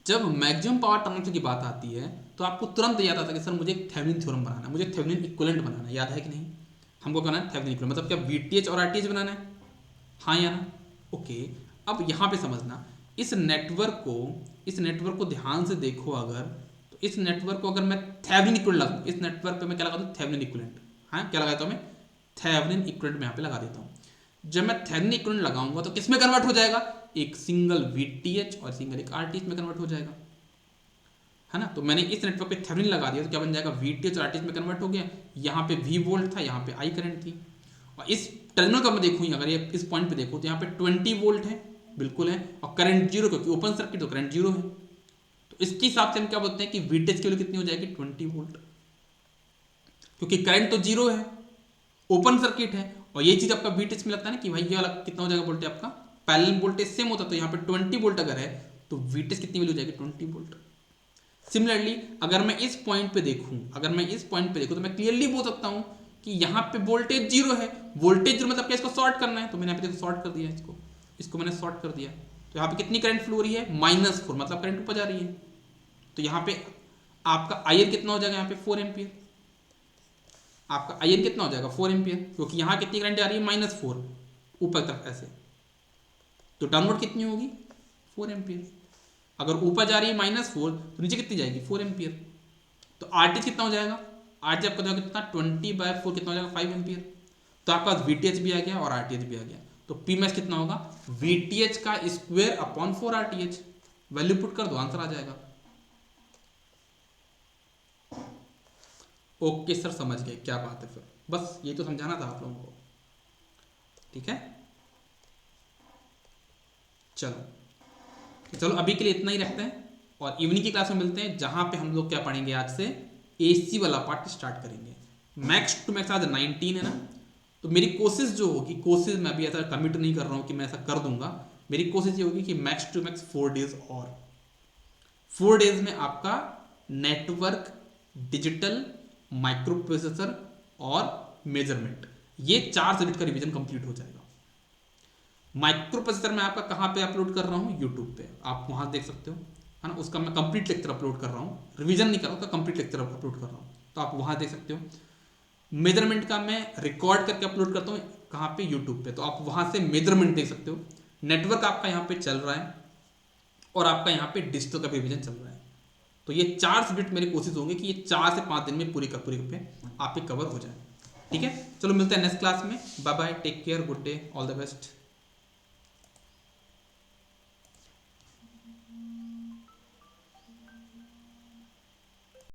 जब maximum power transfer की बात आती है तो आपको तुरंत याद आता है कि सर मुझे थेवेनिन थ्योरम बनाना है, मुझे थेवेनिन इक्विवेलेंट बनाना है, याद है कि नहीं? हमको कहना है थेवेनिन इक्विवेलेंट, मतलब क्या वीटीएच और आरटीएच बनाना है, हाँ या ना? ओके, अब यहाँ पे समझना, इस नेटवर्क को ध्यान से देखो अगर, तो इस नेटवर्क को अगर मैं थेवेनिन इक्विवेलेंट लगाऊं, इस नेटवर्क पे मैं क्या लगा दूँ? Thevenin equivalent. हाँ, क्या लगाता हूँ मैं? थेवेनिन इक्विवेलेंट में यहाँ पे लगा देता हूँ। जब मैं थेवेनिन इक्विवेलेंट लगाऊंगा तो किस में कन्वर्ट हो जाएगा? एक सिंगल वीटीएच और सिंगल एक आरटीएच में कन्वर्ट हो जाएगा, है ना। तो मैंने इस नेटवर्क पे थेवेनिन लगा दिया तो क्या बन जाएगा? वीटीएच और आरटीएच में कन्वर्ट हो गया। यहाँ पे वी वोल्ट था, यहाँ पे आई करंट थी। और इस टर्मिनल का मैं देखूँ, अगर ये इस पॉइंट पे देखो तो यहाँ पे 20 वोल्ट है, बिल्कुल है, और करंट जीरो, क्योंकि ओपन सर्किट तो करंट जीरो है। तो इसके हिसाब से हम क्या बोलते हैं कि वीटीएच की वैल्यू कितनी हो जाएगी? 20 वोल्ट, क्योंकि करंट तो जीरो है। ओपन सर्किट है और ये चीज़ आपका VTH में लगता है ना कि भाई ये वाला कितना हो जाएगा वोल्टेज आपका, पैरेलल वोल्टेज सेम होता है, तो यहाँ पे 20 वोल्ट अगर है तो VTH कितनी वैल्यू हो जाएगी 20 वोल्ट। सिमिलरली अगर मैं इस पॉइंट पे देखूं, तो मैं क्लियरली बोल सकता हूं कि यहाँ पे वोल्टेज जीरो है। वोल्टेज जीरो मतलब क्या, इसको शॉर्ट करना है, तो मैंने यहाँ पे देखो शॉर्ट कर दिया, इसको मैंने शॉर्ट कर दिया, तो यहाँ पे कितनी करंट फ्लो हो रही है -4, मतलब करंट ऊपर जा रही है। तो यहाँ पे आपका IN कितना हो जाएगा, यहाँ पे 4 एम्पियर, आपका IN कितना हो जाएगा 4 एम्पियर, क्योंकि यहाँ कितनी करंट जा रही है -4 ऊपर तरफ ऐसे, तो डाउनवर्ड कितनी होगी 4 एम्पियर। अगर ऊपर जा रही है -4 तो नीचे कितनी जाएगी 4 एम्पियर। तो RTH कितना हो जाएगा, RTH आपका जाएगा कितना 20/4 कितना हो जाएगा 5 एम्पियर। तो आपके पास VTH भी आ गया और RTH भी आ गया, तो Pmax कितना होगा VTH का square upon 4 RTH, value put कर दो आंसर आ जाएगा। ओके सर समझ गए, क्या बात है, फिर बस ये तो समझाना था आप लोगों को, ठीक है। चलो अभी के लिए इतना ही रखते हैं और इवनिंग की क्लास में मिलते हैं, जहां पे हम लोग क्या पढ़ेंगे, आज से AC वाला पार्ट स्टार्ट करेंगे। मैक्स टू मैक्स आज 19 है ना, तो मेरी कोशिश जो होगी, कोशिश मैं अभी ऐसा कमिट नहीं कर रहा हूँ कि मैं ऐसा कर दूंगा, मेरी कोशिश ये होगी कि मैक्स टू मैक्स 4 डेज और 4 डेज में आपका नेटवर्क, डिजिटल, माइक्रो प्रोसेसर और मेजरमेंट, ये 4 सब्जेक्ट का रिवीजन कंप्लीट हो जाएगा। माइक्रो प्रोसेसर मैं आपका कहाँ पे अपलोड कर रहा हूँ, यूट्यूब पे, आप वहाँ देख सकते हो, है ना। उसका मैं कंप्लीट लेक्चर अपलोड कर रहा हूँ, रिवीजन नहीं कर रहा हूँ, उसका कंप्लीट लेक्चर अपलोड कर रहा हूँ, तो आप वहाँ देख सकते हो। मेजरमेंट का मैं रिकॉर्ड करके अपलोड करता हूँ, कहाँ पे, यूट्यूब पे, तो आप वहाँ से मेजरमेंट देख सकते हो। नेटवर्क आपका यहाँ पे चल रहा है और आपका यहाँ पे डिजिटल का रिवीजन चल रहा है। तो ये 4 सब्जेक्ट मेरी कोशिश होगी कि ये 4 से 5 दिन में पूरी पे आप पे कवर हो जाए, ठीक है। चलो मिलते हैं नेक्स्ट क्लास में, bye bye, take care, good day, all the best.